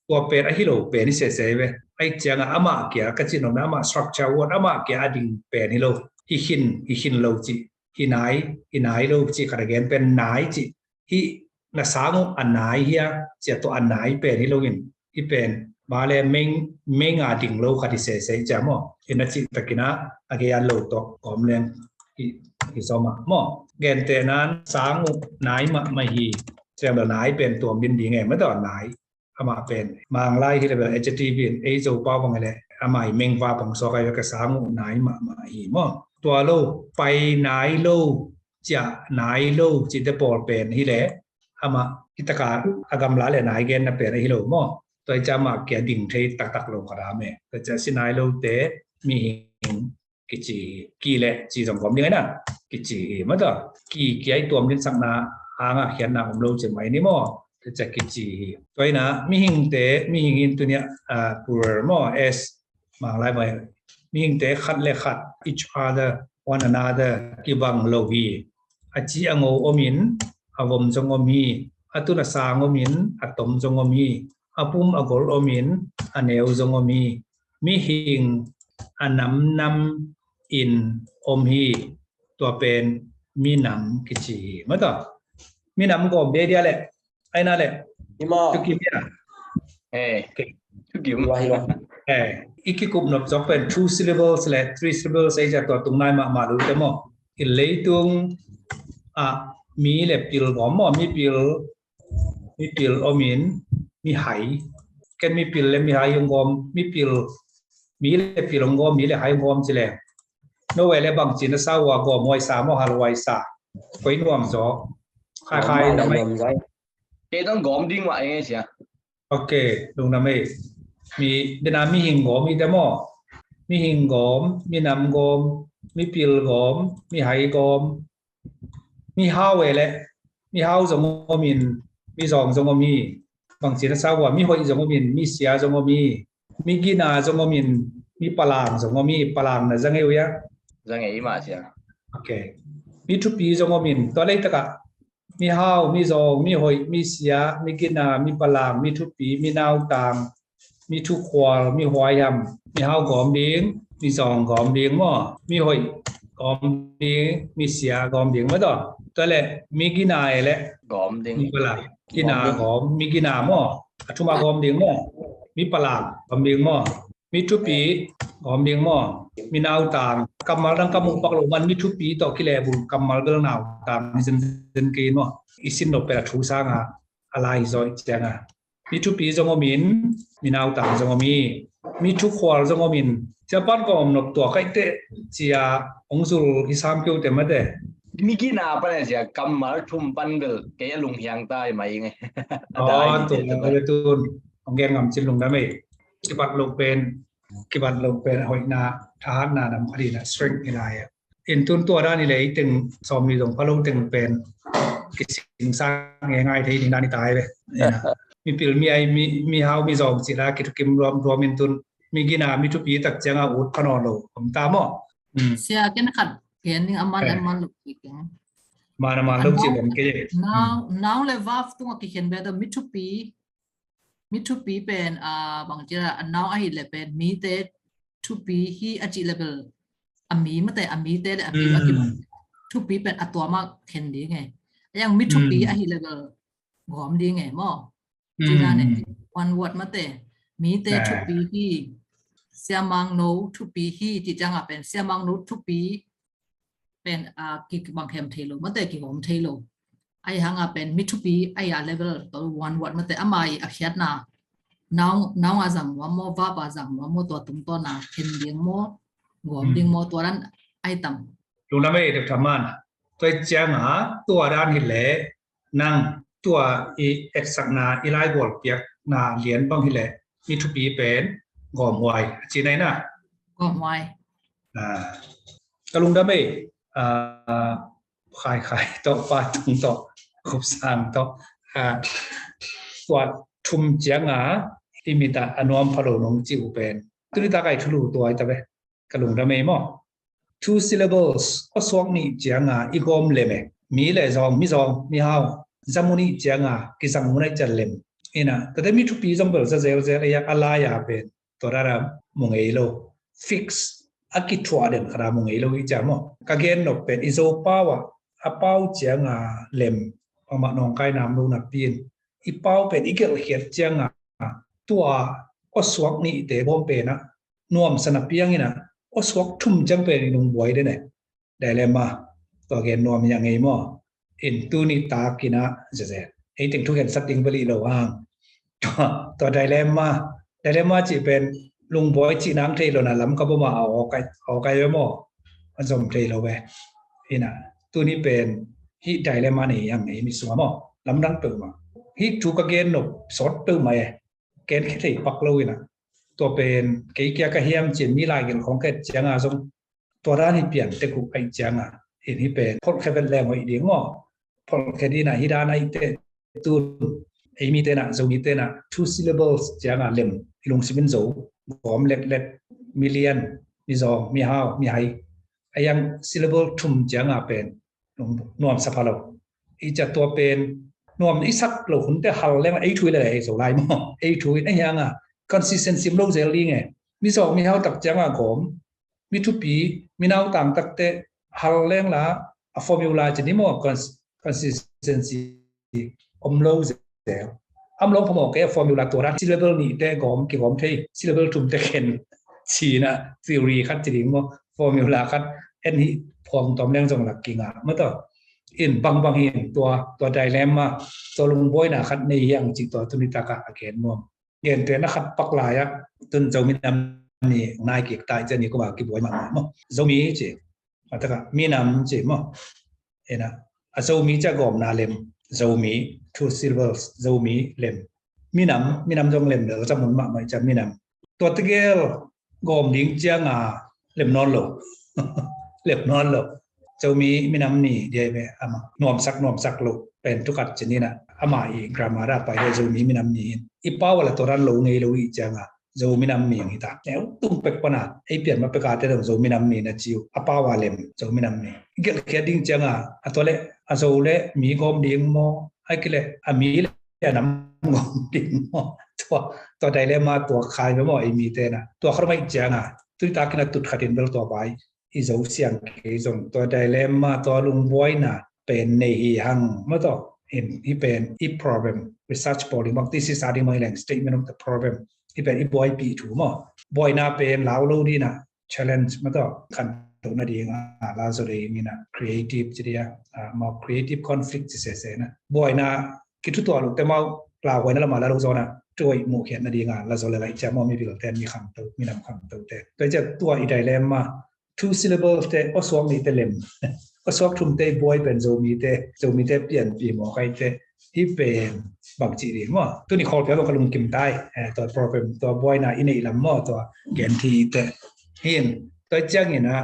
ตัวเป็นไอ้ที่เราเป็นนี่เสียไปไอ้เจ้าอามาเกี่ยก็จีนน้ำมาสตรัคเจอร์ว่าอามาเกี่ยดิ่งเป็นนี่เราที่หินเราจีที่นายเราจีกระเกนเป็นนายจีที่น่าสางอันนายเฮียเจ้าตัวอันนายเป็นนี่เราเห็นที่เป็นมาเลยเมงอาดิ่งเราคดีเสียจ้ามั้งเห็นนั่นจีตะกี้นะอาเกียนเราตัวกอมเลนที่สมัครมั่งเกณฑ์แต่นั้นสางนายมาฮีเจ้าแบบนายเป็นตัวบินดีไงไม่ต่อนายอามาเป็นบางไล่ที่เราแบบเอจทีเป็นเอโซป้าบางอะไรอามาเมงฟ้าบางสกายก็สางนายมาฮีมั่งตัวเราไปนายเราจะนายเราจิตปอลเป็นที่แหละอามากิจการอากรรมละเลยนายเกณฑ์นั่นเป็นที่เรามั่งตัวจะมาเกี่ยดิ่งที่ตักลงกระดาษเมย์แต่จะสินายเราเตะมีกิจกี่แหละจีสองผมยังไงนะกิจมาต่อกี่ไอตัวมันสักนาหางเขียนนาผมรู้จะไหมนี่มั่งจะกิจตัวนะมีหิงเตะมีหิงอินตัวเนี้ยปูร์มั่งเอสมาไล่ไปมีหิงเตะขัดเล็กขัด each other one another กี่บังโลวีอาจีอังโอมินอาวมจงอมีอาตุนาสางอมินอาตมจงอมีอาปุ่มอากอลอมินอาเนวจงอมีหิงอันนำอินอมฮีตัวเป็นมีน้ำกิจีมาต่อมีน้ำก็เดียแหละไอ้นั่นแหละทุกทีเนี่ยทุกทีอีกกลุ่มนับจบเป็น two syllables และ three syllables ไอ้จากตัวตรงนั้นมาดูแต่มั้งอีเลยตรงมีเล็บปิลก็มั้งมีปิลอมินมีไหกันมีปิลและมีไหยงก็มีปิลมีเลยพิลงกอมีเลยหายงอมจิเลโนเวลบางจีนสาวกอมวยสามหาลวยสาไปนวมจ่อคล้ายๆทำไมเจ้าต้องกอมดิ้งว่าเองเสียโอเคลุงทำไมมีเดนามีหิงกอมมีแต่หม้อมีหิงกอมมีน้ำกอมมีพิลกอมมีหายกอมมีห้าวเวลมีห้าวจงอมินมีสองจงอมีบางจีนสาวมีหอยจงอมินมีเสียจงอมีกินาจงมินมีปลางจงมีปลางนะจังไงวะจังไงมาเสียโอเคมีทุปีจงมินตัวเล็กตะกะมีห้าวมีจงมีหอยมีเสียมีกินามีปลางมีทุปีมีนาวตางมีทุกความีหอยยำมีห้าวกอมดิ้งมีจงกอมดิ้งมั้งมีหอยกอมดิ้งมีเสียกอมดิ้งมั้งตัวเล็กมีกินาเละกอมดิ้งมีปลางกินากอมมีกินามั้งชุมากอมดิ้งมั้งมีปลากกอมดิ้งมั้งมีทุปีกอมดิ้งมั้งมีนาวตางกำมัลดังกำมุปักลมันมีทุปีต่อกิเลบุกำมัลก็นาวตางมีเซนกินมั้งอิสินโนเปร่าทูสางะอะไรจอยเจ้ามีทุปีจงมินมีนาวตางจงมีทุกขวาจงมินจะปั้นก็อมนกตัวใครเตะเจียองสุลฮิสามเกี่ยวเต็มมาเตะมีกี่นาปะเนี่ยเสียกำมัลทุ่มปันเกลแกลุงเฮียงใต้ไหมไงอ๋อตัวของแกงงำจินลงได้ไหมกิบัตลงเป็นหอยนาทหารนานำคดีนะสตริงอะไรอ่ะอินตุนตัวด้านนี้เลยตึงสอมีตรงพระลงตึงเป็นกิจสิ่งสร้างง่ายๆที่นี่ด้านนี้ตายไปมีปิลมีเฮามีสองศิลากิจกรรมรวมอินตุนมีกินามีทุปีตักเจ้าอุดพนอโลผมตามอ่ะเสียกันขัดเขียนนี่อามันลุกอีกมาลุกจีผมก็ยังน้าวเลยว่าตัวเขียนแบบมิทุปีเป็นบางทีอันน้าวไอ้เลยเป็นมีเตทุปีที่อจิเลเบลมีไม่แต่มีเตเลยมีทุปีเป็นตัวมากเห็นดีไงยังมิทุปีไอ้เลเบล งอมดีไงหมอจีน่าเนี่ยone word มาเตมีเตทุปีฮีเสียมังโนทุปีฮีจีจังอ่ะเป็นเสียมังโนทุปีเป็นกี่บางแคมเทโลมาเตกี่งอมเทโลไอ้หังอ่ะเป็นมิทุปีไอ้อะเลเวลตัวone word มาเตอ่ะมาอ่ะเขียนนะน้องอาจังว่าโมว่าปาจังว่าโมตัวตุ้งตัวน่ะเห็นเดียงโมงอมเดียงโมตัวนั้นไอ้ต่ำลุงน้ำไม่ได้ทำมันตัวเจ้าหาตัวด้านหินเล่นั่งตัวอีเอ็กซ์นาอีไลบอลเปียกนาเหรียญบางหินเล่มีทุปีเป็นงอมไวจีไหนนะงอมไวก็ลุงน้ำไม่ขายต่อปาตุงต่อขบสางต่อตัวทุ่มเจ้าหาที่มีแต่อนวมพะโลนงจิวเป็นตัวนี้ตาไก่ทุลุตัวไอ้ตาเว้ก็ลุงน้ำไม่มั้งtwo syllables ก็สวงนี่เจียงอีกอมเลมมีเลยซองมีฮาวจำมุนี่เจียงกิสังมุนี่จัลเลมอินะแต่ถ้ามีทุกปีจำเป็นจะเซลอยากอะไรอยากเป็นตัวระดับมงเอโล fix อากิทัวเด่นขนาดมงเอโลอีจามก็เกณฑ์นกเป็นอิโซป้าวอาป้าวเจียงเลมพอมาน้องไก่น้ำลูนับปีนอีป้าวเป็นอีกเกลเขียดเจียงตัวก็สวงนี่เตะบอมเป็นนะนวมสนับเปียงนี่นะโอ้สวกทุ่มจังเป็นนุ่งบวยได้เนี่ยได้เลยมาตัวเกณฑ์นวมยังไงมั่วอินตูนี่ตากินะจะเสร็จไอ้ถึงทุกอย่างสัตว์ดิงบลีเราว่างตัวได้เลยมาจีเป็นลุงบวยจีนังเทโลนะล้ำก็บ่มาเอาไกไว้มั่วมันสมเทโลไปนี่นะตัวนี้เป็นฮิได้เลยมาเนี่ยยังไงมีสวมมั่วล้ำดังเปิดมาฮิจูกเกณฑ์นกสดตื้อมาเกณฑ์แค่ที่ปักเลยนะตัวเป็นเกี่ยวกับเฮียมจีนมีลายกันของเกิดเจียงสมตัวด้านที่เปลี่ยนแต่กูไอเจียงเห็นที่เป็นพอแค่เป็นแรงไว้เดียงมั่วพอแค่ดีนะฮิดานะไอเตตูนไอมีเตนะจะมีเตนะ two syllables เจียงเล่มลงสิเป็นโจหอมเล็ดมิเลียนมีซองมีฮาวมีไฮไอยัง syllable ทุ่มเจียงเป็นนวมสัพพะโลอีจะตัวเป็นนวมอีสักโลหุ่นแต่ฮัลเล่มไอทุยเลยไอโซไลมั่วไอทุยไอยังconsistency โลกเซลลี่ไงมีสองมีเฮาตักจังผมมีทุปีมีนาวต่างตักเตฮัลเลงละฟอร์มูลาจะนี่มั่ว consistency โลกเซลลงผมบอกแค่ฟอร์มูลาตัวนั้น syllable นี่แต่กอมกี่กอมที่ syllable ทุ่มแต่เข็นชีนะ theory คัดจริงมั่ว formula คัดอันนี้พวงตอมเรื่องจงหลักกิ่งเมื่อต่ออินบางเห็นตัวไดเลมมาตัวลุงบอยนะคัดในอย่างจิตตัวตุนิตากะเข็นมั่วเย็นเตือนนะครับปักลายจนจะมีน้ำนี่นายเกี่ยวตายจะนี่ก็ว่ากี่บ่อยมากมั้งจะมีจีมาตั้งแต่มีน้ำจีมั้งเห็นนะจะมีจะกอมนาเลมจะมี two syllables จะมีเลมมีน้ำจงเลมเดี๋ยวจะมันมาจะมีน้ำตัวตะเกียบกอมดิ้งเจียงเลมนอนโลเลมนอนโลจะมีน้ำนี่เดี๋ยวไปมานวมสักโลเป็นทุกขัดชนิดนะอามาอีกรามาราไปจะมีน้ำนี่อีป้าวละตัวนั้นลงไงลงอีจังจะมีน้ำนี่อย่างนี้ตาแล้วตุ้งเป็กปนาไอเปลี่ยนมาเป็นการเดิมจะมีน้ำนี่นะจิวอาป้าวาเลมจะมีน้ำนี่เกี่ยวกับดิ้งจังตัวเล่จะเล่มีกอมดิ้งโมไอ้กี่เล่มีเล่น้ำกอมดิ้งโมตัวใดเล่มาตัวขายไปโมไอมีเตนะตัวเขาไม่จังตุยตากินตุดขัดดินเบลตัวไปอีจะเสียงเกยส่งตัวใดเล่มาตัวลุงบอยนะเป็นในหังมาต่อเห็นที่เป็นอี problem research body บอก this is adding my length statement of the problem ที่เป็นอี boy ปีถูกมั้ย boy น่าเป็นลาวโลดีนะ challenge มาต่อขันตัวนาดีลาโซเดมีนะ creative จีเดียมา creative conflict เสียนะ boy น่าคิดทุกตัวลูกแต่มาลาวไว้นั่นละมาลาโลโซนะช่วยหมู่เขียนนาดีงานลาโซเลยจะมองมีพิลเตนมีคำตัวมีนำคำตัวแต่โดยจะตัวอีไดเลมมา two syllables แต่ก็สวงนี่แต่เลมก็สวกทุ่มเตะบอยเป็นโจมีเตเปลี่ยนปีหมอใครเตที่เป็นบางจีรีมั้งตัวนี้ขอเดี๋ยวเรากำลังกินได้ตัว problem ตัวบอยน่ะอินนี่ลำมั่วตัวแกนทีเตเห็นตัวเจ้าเนี่ยนะ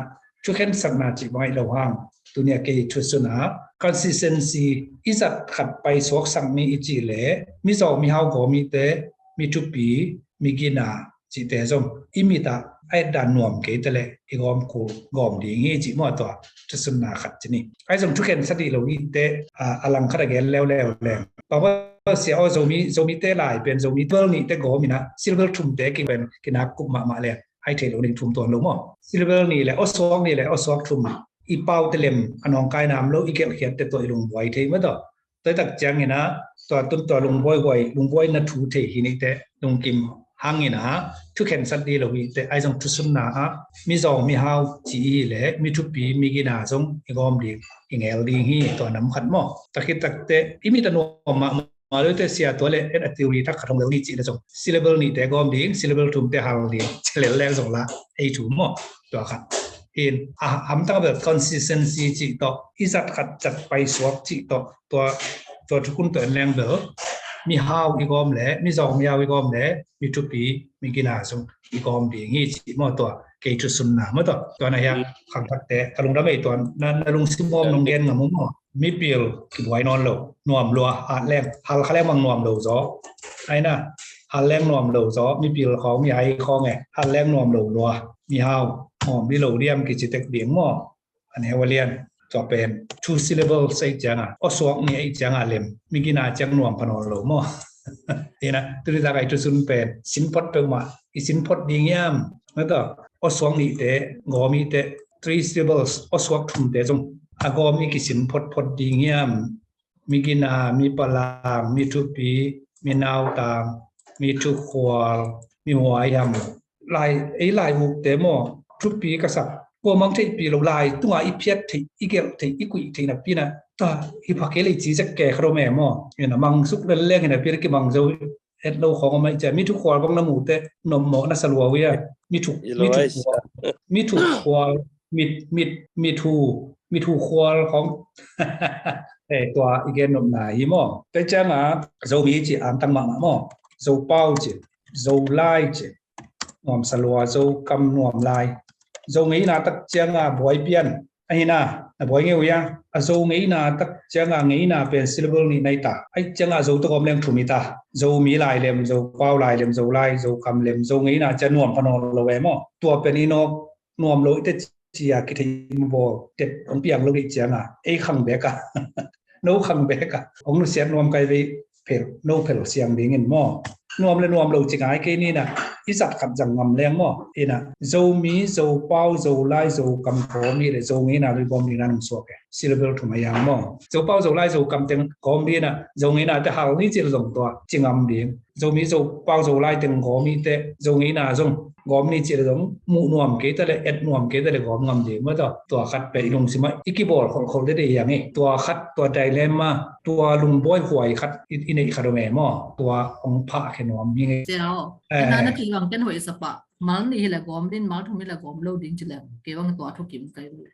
ช่วยเห็นสักนาจีบอยเราห้างตัวเนี้ยเกี่ยวชุดสุนัข consistency อีสัตขัดไปสวกสังมีอีจีเล่มีสองมีเฮาก็มีเตมีทุปีมีกินาจีเตจงอิมิตาไอ้ด่านหน่วมเกตเลยอีกอมกูกอมดีงี้จีมั่วตัวจะสนาขัดจีนี่ไอ้สมทุกเห็นสติเราอีเตอลังขัดแกนแล้วแรงบอกว่าเสียเอาโจมีเตหลายเป็นโจมีเบิร์นี่เตกอมีนะซิลเวอร์ทุ่มเตกิเป็นกินักกุมมาเลยไอ้เทเราหนึ่งทุ่มตัวลงมั้งซิลเวอร์นี่แหละเอาซอกนี่แหละเอาซอกทุ่มอีเป้าเตเลมอนองกายน้ำแล้วอีเกลเขียนแต่ตัวอีลงไว้เทมื่อต่อตัวตักจังเนี่ยนะ ตัวต้นตัวลุงบอยไว้ลุงบอยนัทูเทหินี่แต่ลุงกิมหางอินะทุกเห็นสัตว์ดีเราวิแต่ไอ้จงทุสุนนะมีจองมีฮาวจีเล่มีทุปีมีกินาจงอีกอมดีอีเงลดีฮีตัวน้ำขัดหม้อตะคิดตะเตอีมีตะนวมมาเลยแต่เสียตัวเล่เอ็ดติวรีทักขัดของเรานี่จีนะจงซิลเลเบิลนี่แต่ก็อมดีซิลเลเบิลทุ่มแต่ฮาวดีเฉลี่ยแรงจงละไอ้ถูหม้อตัวขัดเห็นทำตั้งแบบ consistency จีต่ออีสัตขัดจัดไปสวบจีต่อตัวทุกคนตัวแรงเบอมีฮาวอีกอมเล่มีจองมีฮาวอีกอมเล่มีทุปีมีกินาจงอีกอมดีงี้จีหม้อตัวเกจุสุนนะมั้งตัวนั้นยังขังตัดแต่ตะลุงดำไอตัวนั้นลุงซิมอมลงเรียนกับมุ้งมีเปียวกินไว้นอนโลนวมรัวหัดแรงหัดเขาแรงมังนวมโลจ้อไอ้น่ะหัดแรงนวมโลจ้อมีเปียวของมีไอ้ของไงหัดแรงนวมโลรัวมีฮาวหอมมีโลเดียมกิจเตกเดียงหม้ออันนี้ว่าเรียนจะเป็น two syllable ใส่จังอ่ะก็สวกนี่ไอ้จังอ่ะเล่มมีกินอาจังนวมพนอโลหม้อนี่นะตัวที่ตาไก่จุดสุนเป็นสินพดเปิลมาอีสินพดดีเงี้ยมแล้วก็อสวงนี่แต่งอมีแต่ three syllables อสวกทุ่มแต่จงอากอมีกิสินพดดีเงี้ยมมีกินามีปลามีทุปีมีนาวตามมีทุกควาลมีหัวยำลายหุกแต่หม้อทุปีกษัตริย์พวกมังที่ปีเราลายตัวอีเพียรที่อีเกลที่อีกุยที่นับปีนะตัวอีพักเกลี่จีจะแก่ครแม่หม้อเนี่ยนะมังสุกเล่นๆเนี่ยปีละกี่มังเจ้าเอ็ดโลของมันจะมีทุกควาลบางน้ำหมูแต่นมหม้อน่าสลัวเวียมีถูกควาลมีถูกควาลของตัวอีเกนนมหนาหิมอแต่จังอ่ะเรามีจีอันตั้งมาหม้อเราเป้าจีเราไล่จีนมสลัวเรากำนวมไล่เรางี้นะตักจังอ่ะบ่อยเปลี่ยนไอ้น่ะบ่อยเงี้ยยังเรางี้นะตักจังอ่ะงี้นะเป็นซิลเลเบิลนี่ในตาไอ้จังอ่ะเราตัวกำลังถูมิตาเรามีลายเล่มเราเป้าลายเล่มเราไล่เรากำเล่มเรางี้นะจะนวมพนอเราแหวมอตัวเป็นอีนกนวมเราแต่จีอาคิดที่บ่เด็ดของเปียงเราอีจังอ่ะไอ้ขังเบกะโนขังเบกะของเราเสียนวมไกลไปเพลโนเพลเสียงดีเงินมอนวมเลยนวมเราจิงไอ้แค่นี้นะอีสัตว์ขัดจังงำแรงมอเอ็นะโจมีโจเป้าโจไล่โจกำโขมีเลยโจงี้นะเลยบอมดีนั่นสวกซิลเบลถูกมายังมอโจเป้าโจไล่โจกำเต็งโขมีนะโจงี้นะแต่หานี่จิลงตัวจิงงำดีโจมีโจเป้าโจไล่เต็งโขมีแต่โจงี้นะจงกอมนี่จิลงมูนวมเกตเลยเอ็ดนวมเกตเลยกอมงำดีเมื่อตัวขัดไปลงสิมาอีกบอลของเขาได้อย่างนี้ตัวขัดตัวไดเลมมาตัวลุงบอยหวยขัดอินในคาร์แมมอตัวองพระแค่นวมยังไงเจ้านั่นนักกีฬาเก่งหวยสปะมัลนี่แหละกอมดินมัลทุ่มนี่แหละกอมโลดิ้งจิเลมเกี่ยวกับตัวทุกกิมไกลเลย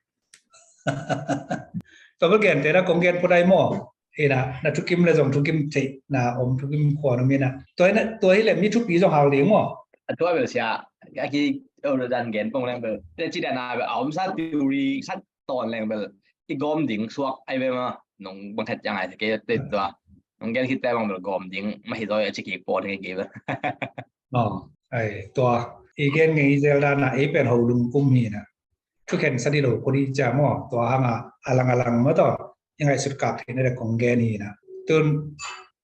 ตัวเก่งแต่ละกองเก่งพอได้มอเอ็นะนักทุกกิมเลยส่งทุกกิมเทนะอมทุกกิมขวานมีนะตัวนี้ตัวนี้แหละมีทุกปีส่งหาเลี้ยงมอตัวแบบเสียกี่ดันเกนปงแรงเบอร์แต่จีดานาแบบเอาซะติวรีขั้นตอนแรงเบอร์อีกอมดิ่งสวกไอเบมาน้องบังคับยังไงจะเกยติดตัวน้องแกคิดแต่บางแบบกอมดิ่งไม่เห็นตัวจะกี่ปอนด์ให้เก็บอ๋อไอตัวอีกไงเจลดานาเอเป็นหูดุงกุมฮีนะทุกแห่งสติโลคนที่จะมอตัวหางอลังเมื่อต่อยังไงสุดกับที่ในของแกนี่นะตุน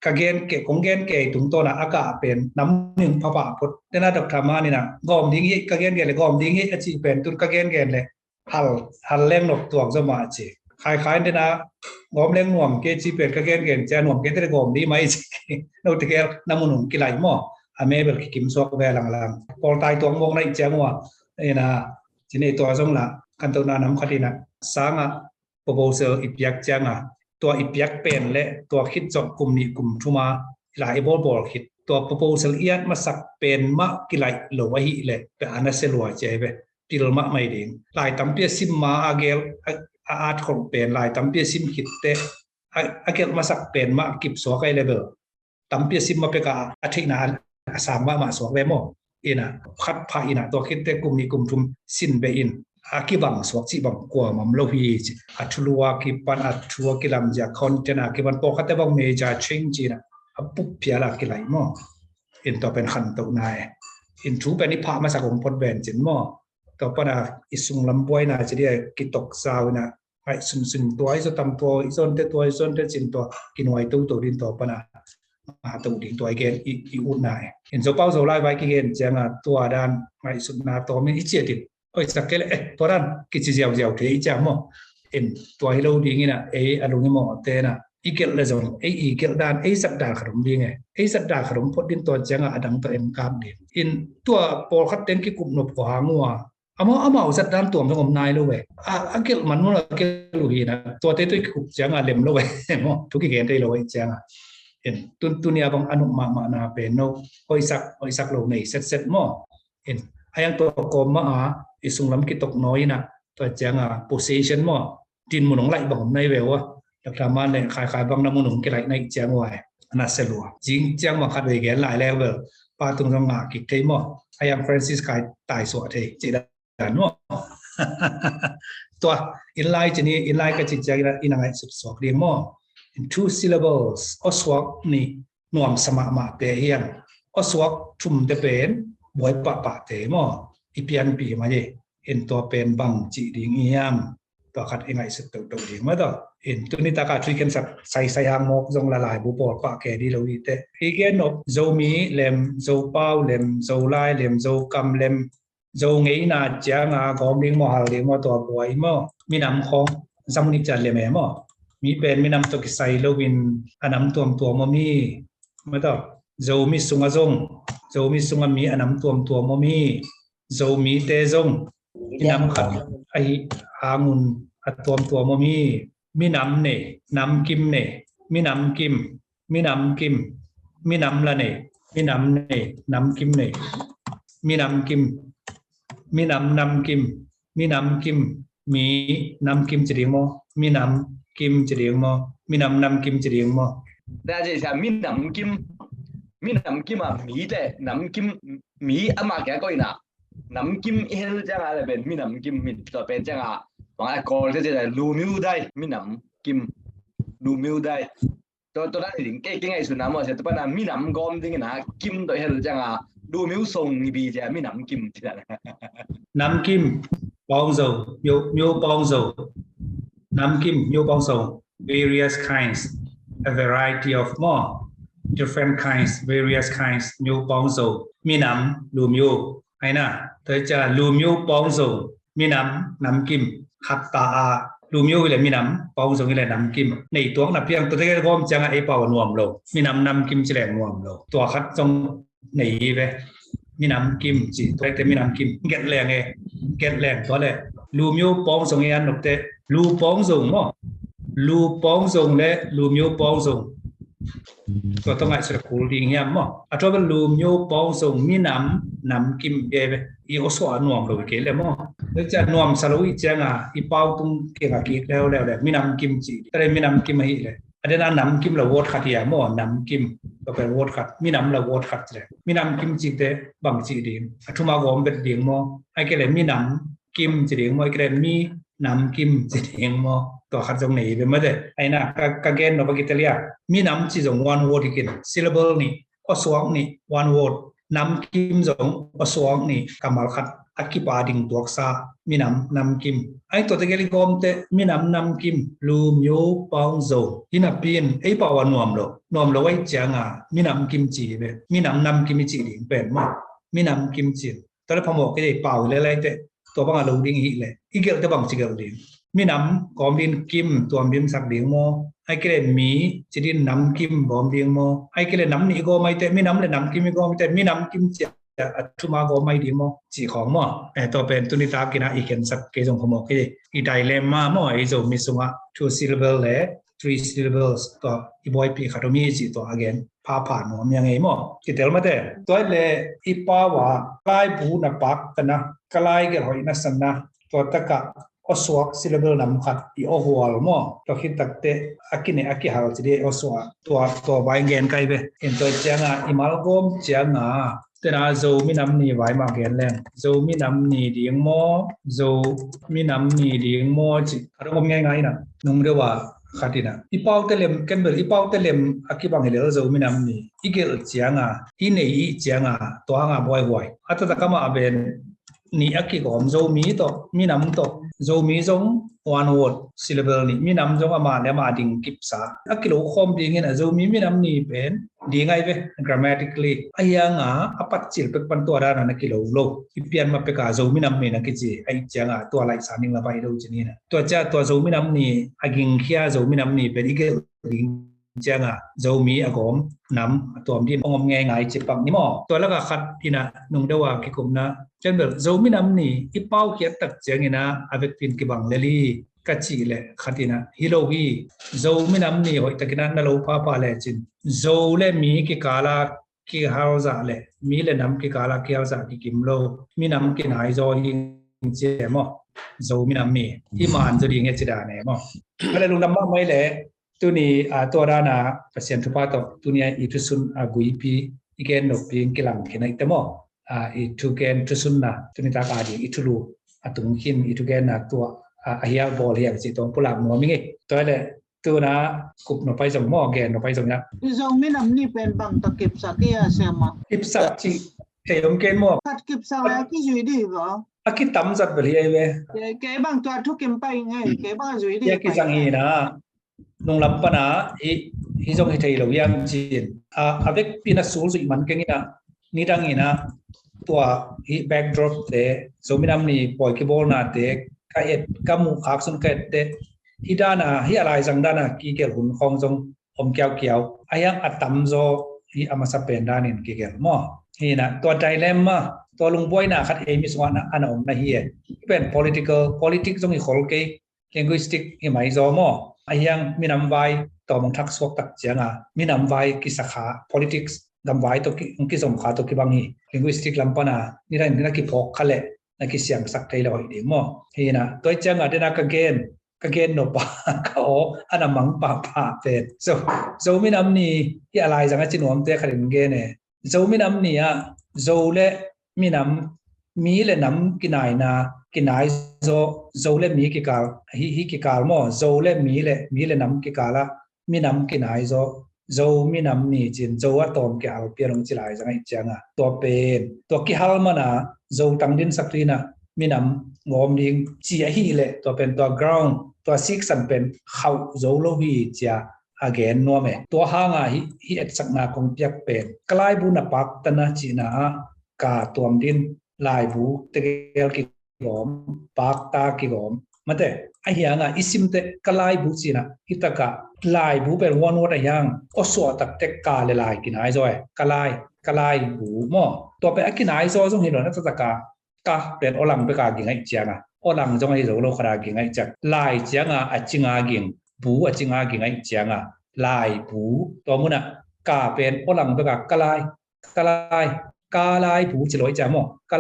กเกนเกะของเกนเกะถุงตัวน่ะอากาศเป็นน้ำหนึ่งพระบาทพุทธแต่น่าดอกธรรมานี่นะกอมดิ้งยี่กเกนเกะเลยกอมดิ้งยี่อาชีเป็นตุนกเกนเกะเลยหันเล่งหนกตัวสมาชิคล้ายๆเนี่ยนะกอมเล่งหน่วมเกจีเป็นกเกนเกะจะหน่วมเกแต่กอมดีไหมจีเราตะเกียบน้ำมันหนุ่มกี่ไหลหม้ออเมเบลกิมสวกแวลังพอตายตัวงงในเจ้าว่าเนี่ยนะทีนี้ตัวสงละกันตัวน้ำขัดนะสร้างอ่ะโปรโพเซอร์อีกยักษ์จังอ่ะตัวอีพิกเป็นและตัวคิดจบกลุ่มนี้กลุ่มทุมาหลายบอลคิดตัว proposal เอียดมาสักเป็นมะกี่ไหลหลวหิเลยเป็นอันนั้นเสลัวใจไปปีละมะไม่ดิ่งหลายตั้มเปียซิมมาอาเกลอาร์ตของเป็นหลายตั้มเปียซิมคิดเตอาเกลมาสักเป็นมะกิบสวกไอเลเบลตั้มเปียซิมมาเป็นกาอาทิตย์นั้นสามมาสวกเวโมอินะคัดพาอินะตัวคิดเตกลุ่มนี้กลุ่มทุมสินเบอินอากิบังสวกสิบังกว่ามัมโลฮีจอัตลัวกิปันอัตลัวกิลัมจากคอนเทนต์กิบันปกติบังเมจ่าเชงจีนะปุ๊บเพียละกิไหลหม้ออินต่อเป็นขันตัวนายอินทูเป็นนิพพามาสักองพดแบนจินหม้อต่อไปนะอิสุงลำบวยนะจะได้กิตกสาวนะไอสุนตัวไอโซตำตัวไอโซนเตตัวไอโซนเตจินตัวกินไว้ตัวดินต่อไปนะมาตัวดินตัวไอเกนอีอุ่นนายอินโซเป้าโซไลไว้กิเกนเจ้าตัวด้านไอสุนนาตัวมีอิเจติโอ้ยสักแค่ตัวนั้นกิจเจียวเที่ยจามอเอ็นตัวให้เราดีงี้นะอารมณ์งี้มอเตนะ อีเกลเลยจงไออีเกลด้านไอสักดาขนมดีไงไอสักดาขนมพอดินตัวจังอ่ะดังตัวเอ็มกามดินอินตัวปอลคัดเต็งกี่กลุ่มนบกว่างัวเอาสัตว์ด้านตัวมันงมนายเลยเว้ยเกลมันมั่วเกลลูกีนะตัวเต้ตัวกลุ่มจังอ่ะเล็มเลยเว้ยมั้งทุกกี่เกณฑ์ได้เลยจังอ่ะเห็นตุนยาบางอนุมานาเป็นโนโอยสักโลในเซ็ตมั้งเห็นไอ้ยังตัวกลมมาอิสุงล้ำกิตกน้อยนะตัวจังอ่ะ possession มั้งดินมุนงไหลบางในเวลวะจากทำมาเนี่ยขายบางน้ำมุนงกี่ไหลในจังไว้น่าเสียลัวจริงจังมาขัดเวกหลายเลเวลป้าตรงงากิเทมั้งไอ้ยังฟรานซิสกายตายสวดเทจีดกันมั้งตัวอินไลน์จะนี่อินไลน์ก็จิตใจละอินอะไรสุดสวกเรียงมั้ง in 2 syllables อสวกนี่นวมสมาเปียงอสวกทุ่มเตเป็นบวยปะเตมั้งอีเปียนปีมาเย่เห็นตัวเป็นบังจีดิงเอียมตัวขัดยังไงสุดตัวดีมาต่อเห็นตัวนี้ตากาทริกันสักใส่หางมกจงละลายบุปผาปะแกดีเราอีเตอีเกนบโจมีเลมโจเป้าเลมโจไลเลมโจกำเลมโจงี้น่าจะงากอมลิงมอหาลิงมอตัวบวยมั้งมีน้ำของสมุนิจันเลมมั้งมีเป็นมีน้ำตัวกิไซโลวินอันน้ำตัวมมีมาต่อโจมีสุงอาจงโจมีสุงอามีอันน้ำตัวมมีโจมีเตจงมีน้ำขัดไอหามุนอัดตัวมมีน้ำเนน้ำกิมเนมีน้ำกิมมีน้ำกิมมีน้ำละเนมีน้ำเนน้ำกิมเนมีน้ำกิมมีน้ำกิมมีน้ำกิมมีน้ำกิมจะเรียงมั้งมีน้ำกิมจะเรียงมั้งมีน้ำกิมจะเรียงมั้งแต่จะใช้มีน้ำกิมอ่ะมีแต่น้ำกิมมีอามาแกก็อีน่ะน้ำกิมเอลจังอะไรเป็นมีน้ำกิมมีตัวเป็นจังอ่ะบางไอ้กอลจะลูมิวได้มีน้ำกิมลูมิวได้ตัวนั้นถึงเก่งไอ้สุนัขมันจะตัวนั้นมีน้ำกอมจริงนะกิมตัวเอลจังอ่ะลูมิวส่งบีจะมีน้ำกิมที่ไหนน้ำกิมปองโซมิวปองโซน้ำกิมมิวปองโซ various kinds a variety of more different kinds various kinds มิวปองโซมีน้ำลูมิวไอ้น่ะเธอจะลูมิวปองโซมีน้ำกิมขัดตาลูมิวเลยมีน้ำปองโซเลยน้ำกิมในตัวนับเพียงตัวที่ก็จะไอ้เป่านวมโลมีน้ำกิมจะแหลงนวมโลตัวขัดตรงไหนไปมีน้ำกิมจีตัวแต่มีน้ำกิมเก็ตแรงไงเก็ตแรงตัวเลยลูมิวปองโซยันนกเตลูปองโซมั้งลูปองโซเลยลูมิวปองโซตัวต้องไอ้สุดคูลดิ้งยามมั้งอัตราเป็นลูมิวปองโซมีน้ำกิมเอเวอีโอสวานวมโลเกเลยมั้งแล้วจะนวมสโลวิจังอ่ะอีเป้าตรงเก่งกี่แล้วมีน้ำกิมจีแต่มีน้ำกิมให้เลยอันนั้นน้ำกิมเราวอดขัดยามั้งน้ำกิมก็เป็นวอดขัดมีน้ำเราวอดขัดเลยมีน้ำกิมจีเตบางจีดิ้งอัตมากรมเป็นดิ้งมั้งไอ้เกเลยมีน้ำกิมจีดิ้งมั้งไอ้เกเลยมีน้ำกิมจีดิ้งมั้งตัวขัดตรงไหนเป็นไม่ได้ไอ้น่ะก็เกณฑ์เราไปกินเลียมีน้ำจีจง one word ที่กิน syllable นี่ก็สวงนี่ one word น้ำกิมจงก็สวงนี่กำมาขัดอักขิปาดิ่งตัวซามีน้ำกิมไอ้ตัวที่เกลิกอมเตมีน้ำกิมลูมิโอปองโซที่นับเป็นไอ้ป่าวนวมโลไว้จังอ่ะมีน้ำกิมจีเว้มีน้ำกิมจีดิ่งเป็นมั้งมีน้ำกิมจีตอนแรกพอบอกก็ได้เป่าเลยเตตัวบางเราดิ่งอีกเลยอีกเกลจะบางจีเกลดิ่งมีน้ำกอมดินกิมตัวดินสักดิ่งโมไอ้เกลมีจีดินน้ำกิมกอมดิ่งโมไอ้เกลน้ำนี่ก็ไม่เตมีน้ำเลยน้ำกิมก็ไม่เตมีน้ำกิมจีอัตมาก็ไม่ดีมั้งจีของมั้งตัวเป็นตุนิตากินะอีกเห็นสักเกจงขโมยอีไดเลม่ามั้งไอ้โจมิสุงะ two syllable เลย three syllables ตัวอีบอยปีขาดมีจีตัว again ผ่านมั้งยังไงมั้งคิดเดี๋ยวมาเถอะตัวเลยอีป้าว่าใกล้บูนับปักกันนะใกล้กันหอยนัสนะตัวตะกะอสวก syllable นำขัดอีโอหัวหรือมั้งตัวคิดตักเตะอากินเนี่ยอากิหาจีเดอสวกตัวใบเงินไกลไปเห็นตัวเจ้าอ่ะอีมาลกอมเจ้าอ่ะแต่น่าโจมีน้ำนี่ไว้มาเกินแรงโจมีน้ำนี่ดีงโมโจมีน้ำนี่ดีงโมจิอารมณ์ง่ายๆนะนุ่งเรียกว่าขัดนะอีเป้าเตลิมกันเบลอีเป้าเตลิมอากิบังเฮเลโจมีน้ำนี่อีเกลเจียงอ่ะอีเนี่ยอีเจียงอ่ะตัวห่างบ่อยๆอัตตะกามาเป็นนี่อากิกอมโจมีตัวมีน้ำตัวโจมีจง one word syllable นี่มีน้ำจงอามาเนี่ยมาดิ่งกิบสาอากิโลคอมดิ่งเงี้ยโจมีน้ำนี่เป็น ดีไงเว้ grammatically ไอ้ยังปัจจิลเป็นปันตัวด้านนั้นกิโลโลอีเปียนมาเป็นกาโซมินัมนี่นะกิจิไอ้จังตัวไลสานิงละไปดูจีนี่นะตัวเจ้าตัวโซมินัมนี่อากิงเขียโซมินัมนี่เป็นอีกลิงจังโซมีอากอมน้ำตัวที่งมง่ายๆจิปังนี่หมอตัวแล้วก็ขัดที่นะนุ่งเดว่ากิคุมนะจังแบบโซมินัมนี่อีเป้าเขียนตักจังนี่นะอาเวกปินกิบังเลลีกัจจิเลขัดที่นะฮิโลวีโซมินัมนี่หอยตะกินันนโลพาปาเลจินโซเลมีกิกาลากิฮาวซาเลมีเลน้ำกิกาลากิฮาวซากิกิมโลมีน้ำกินหายโซหิงเจมอโซมินัมนี่อีมานจะดีเงี้ยจิดาเนี่ยมออะไรลุงดำบ้างไหมเลยตัวนี้ตัวด้านะเปอร์เซ็นต์ทุพาตัวตัวนี้อีทุสุนกุยปีอีเกนนกปีกิลังกินไอเตมออีทุเกนทุสุนนะตัวนี้ตากาดีอีทุลูตุงขินอีทุเกนนะตัวเฮียบอลเฮียสิตัวผู้หลักมัวมิงตัวเลยตัวนะกุบนไปส่งหม้อแกนนไปส่งนะโซมินัมนี่เป็นบางตะเก็บสักเกียเสียมากิบสักจีเฮียมเกนหม้อขัดเก็บสักแล้วกี่จุดดีบ่คิดตั้มจัดไปเลยเว้ยแกบางตัวทุกเก็บไปไงแกบางจุดดีแกกิจังฮีนะนงลำปนาฮิจงฮิเทโลยังจีนเวกปีนัสสูลสิมันเก่งนะนี่ดังฮีนะตัวฮิแบ็กดรอปเตะโซมินัมนี่ปล่อยกีบอลนาเตะก็เอ็ดก็มุขอักษรเกตเตะฮิดานะฮิอะไรจังดานะกีเกลหุ่นของจงอมเกี่ยวอายังอัตตัมโซฮิอามาสเปนดานินกีเกลมั่วฮีนะตัวไดเลมมาตัวลุงบอยนะคัดเอมิสวานะอันอมนะฮีเป็น politics จงฮิขอลเก linguistic ฮิไม่โซมั่วอายังมีนำไว้ต่อมงทักษวกตักเจียงมีนำไว้กิสขา politics ดำไว้ตัวกิสมขาตัวกิบังฮี linguistic ลำปนานี่ได้นักกิพกขะเลนักกิเสียงสักไทยลอยดีมั่วฮีนะตัวเจียงเดนักเกนโนปาเขาอันนั้นมังปาเป็นโซมินัมนี่ที่อะไรจังจินวมเตะขันเกนเนี่ยโซมินัมนี่โซเลมินัมมีเลนัมกินายนากินายโซเลมีกิกาลฮิกิกาลมั่วโซเลมีเลนัมกิกาละมีนัมกินายโซมินัมนี่จินโซว่าตอมแกเอาเปียรงจิลายจังไอจังตัวเป็นตัวกิฮัลมานะโซตังดินสักทีนะมีนำงอมดิงจีฮีเลตัวเป็นตัว ground ตัวซิกสันเป็นเขาโซโลวีจีอาเกนนัวเมตัวหางฮิเอ็ดสักนาคงเปียกเป็นกลายบุญปักตนะจีนากาตัวดินลายบูเตเกลกิกอมปักตากิกอมมาเตไอเฮียงอิสิมเตกลายบูจีนะฮิตกะลายบูเป็นวันวัดยังอสวตักเตกาเลลายกินไอโซกลายบูมอตัวเป็นกินไอโซจงเห็นหรอนักตะกาก็เป็นอลังไปกากิงไอเจียงอลังจงไอโซโลครากิงไอจักลายเจียงอจิงากิงบูอจิงากิงไอเจียงลายบูตัวมุนะกาเป็นอลังไปกากลายบูจะลอยจามอก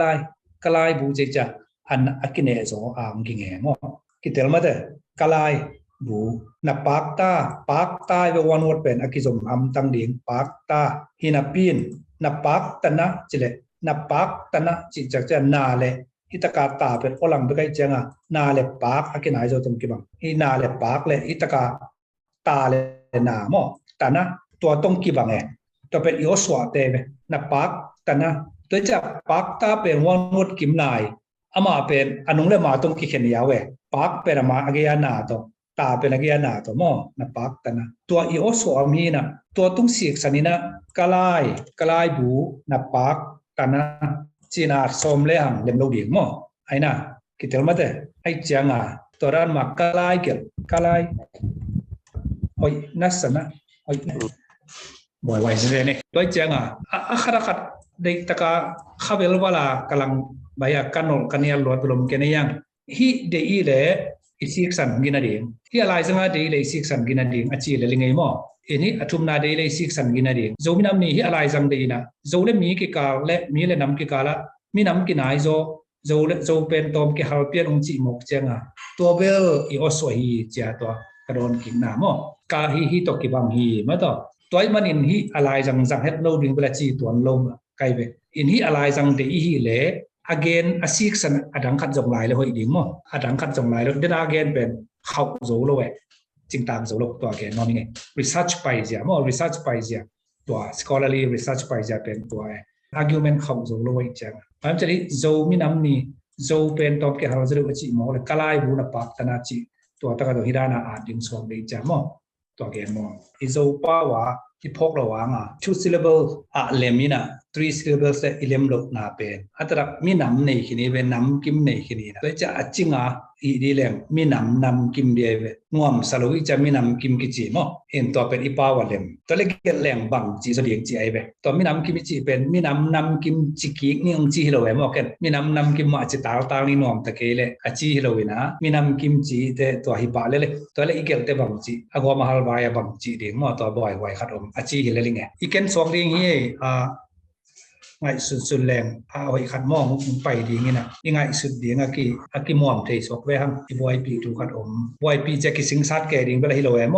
ลายบูจะจะอันอกินเอโซอ่างกิงเอมอคิดเตลมาเตกลายบูนับปากตาเววันวดเป็นอกิจมอัมตังดิงปากตาฮินาปินนับปากตนะจิเลนับปากตนะจิจักจะนาเลอิตกาตาเป็นอลังไปไกจังนาเลปากอากินายโจตุมกิบังอีนาเลปากเลอิตกาตาเลนาโมตานะตัวตรงกิบังตัวเป็นอิโอสวาเตเวนับปากตนะตัวจะปากตาเป็นวันวดกิมนายอามาเป็นอนุเลมาตรงกิเขนยาเวปากเป็นมาอากิยานาโตตาเป็นอากิยานาโตโมนับปากตนะตัวอิโอสวามีนะตัวตรงสิกสันนินะกลายบูนับปากตนะจีนาสมเลหังเล็มโลดีมั้งไอ้น่ะคิดถึงมั้ยเต้ไอ้จังตัวร้านมากลายโอ้ยนั่นนะโอ้ยบ่อยๆสิเนี่ยตัวจังขัดได้ตะกาข้าเวลว่าละกำลังใบกันนกันเนี่ยลอยไปลมกันยังฮีเดียเลยอีสิกสันกินอะไรฮีอะไรสังหารเดียเลยสิกสันกินอะไรอาชีพเลยไงมั้งini atumna de le sik san gina de zominam ni hi alai jang de na zole mi ki ka le mi le nam ki kala mi nam ki nai zo pen tom ki hal pian ung chi mok chenga to bel I oso hi cha to kadon ki na mo ka hi to ki bang hi ma to toy manin hi alai jang het lo ding bela chi ton lom kai be in hi alai jang de hi le again a sik san adang khat jong lai le hoi ding mo adang khat jong lai le den again ben khau zo lo weจริงตามสรุปตัวแกนอนนี่ไง research ไปเสียมั่ว research ไปเสียตัว scholarly research ไปเสียเป็นตัว argument ของโซโลอีกจังเพราะฉะนั้นโซมินัมนี่โซเป็นตอนแกหาว่าจะรู้ว่าจีมั่วเลยกลายบุญปักตนาจีตัวตะการตัวฮิดานาอาดิงสวงดีจังมั่วตัวแกมั่วอีโซป้าว่า ที่พกระวังชุด syllable เลมนี่นะ3 syllables แต่เลมลกนาเป็นอัตรามีน้ำในที่นี้เป็นน้ำกิมในที่นี้นะโดยจะจริงอีดีแรงมีน้ำกิมเดียวง่วมสรุปจะมีน้ำกิมกิจิมั้งเห็นตัวเป็นอีปาวเลมตัวเล็กแรงบังจีสเดียงจีไอเวตัวมีน้ำกิมจิเป็นมีน้ำกิมจิกินี่องจีเราเว้มั้งกันมีน้ำกิมมาจิตาตานี่น้องตะเกยเลยจีเราเว้นะมีน้ำกิมจิแต่ตัวฮิปาเลยตัวเล็กอีเกลแต่บังจีอากว่ามาฮัลวายบังจีเดียงมั้งตัวบ่อยไว้ขัดจีเลยลิงอีกแค่สองเรื่องนี้ไงสุดแรงเอาไอ้ขัดมองไปดีงี้นะยังไงสุดดีงากีมอมเทสอกเวหังที่บอยปีถูกขัดบอยปีจะกิสิงสัตแกดิ้งเวลาฮิโลเอม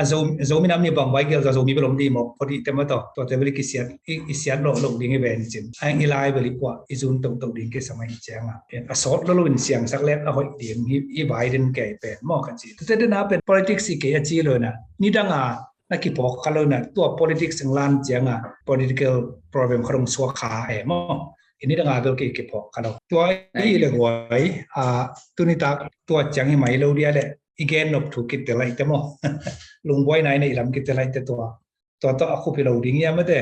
โซมีน้ำนี่บังไว้เกี่ยวกับโซมีเป็นลมดีหมกพอดีแต่มาตัวเวลิกิเสียดลงดิ้งเวนจิมไอ้อีไลเวลิกว่าอีซุนตรงดิ้งก็สมัยแจ้งสอดแล้วเป็นเสียงสักเล็กเอาไว้ดิ้งอีไบเดนแก่เป็นมอกันจีแต่เดินหน้าเป็น politics สิเกี่ยจีเลยนะนี่ดังนักกีฬาเขาเลยนะตัว politics สังลานเจียงpolitical problem เขาลงสัวขามั้งอันนี้ดังเป็นกีฬาเขาตัวนี้เลยว่าตัวนี้ตัวจังให้ไม่รู้เดียเลยอีกแกนนบถูกกิจแต่ไรแต่มั้งลุงไว้ไหนในลำกิจแต่ไรแต่ตัวaku ไปเราดิ้งยังไม่ได้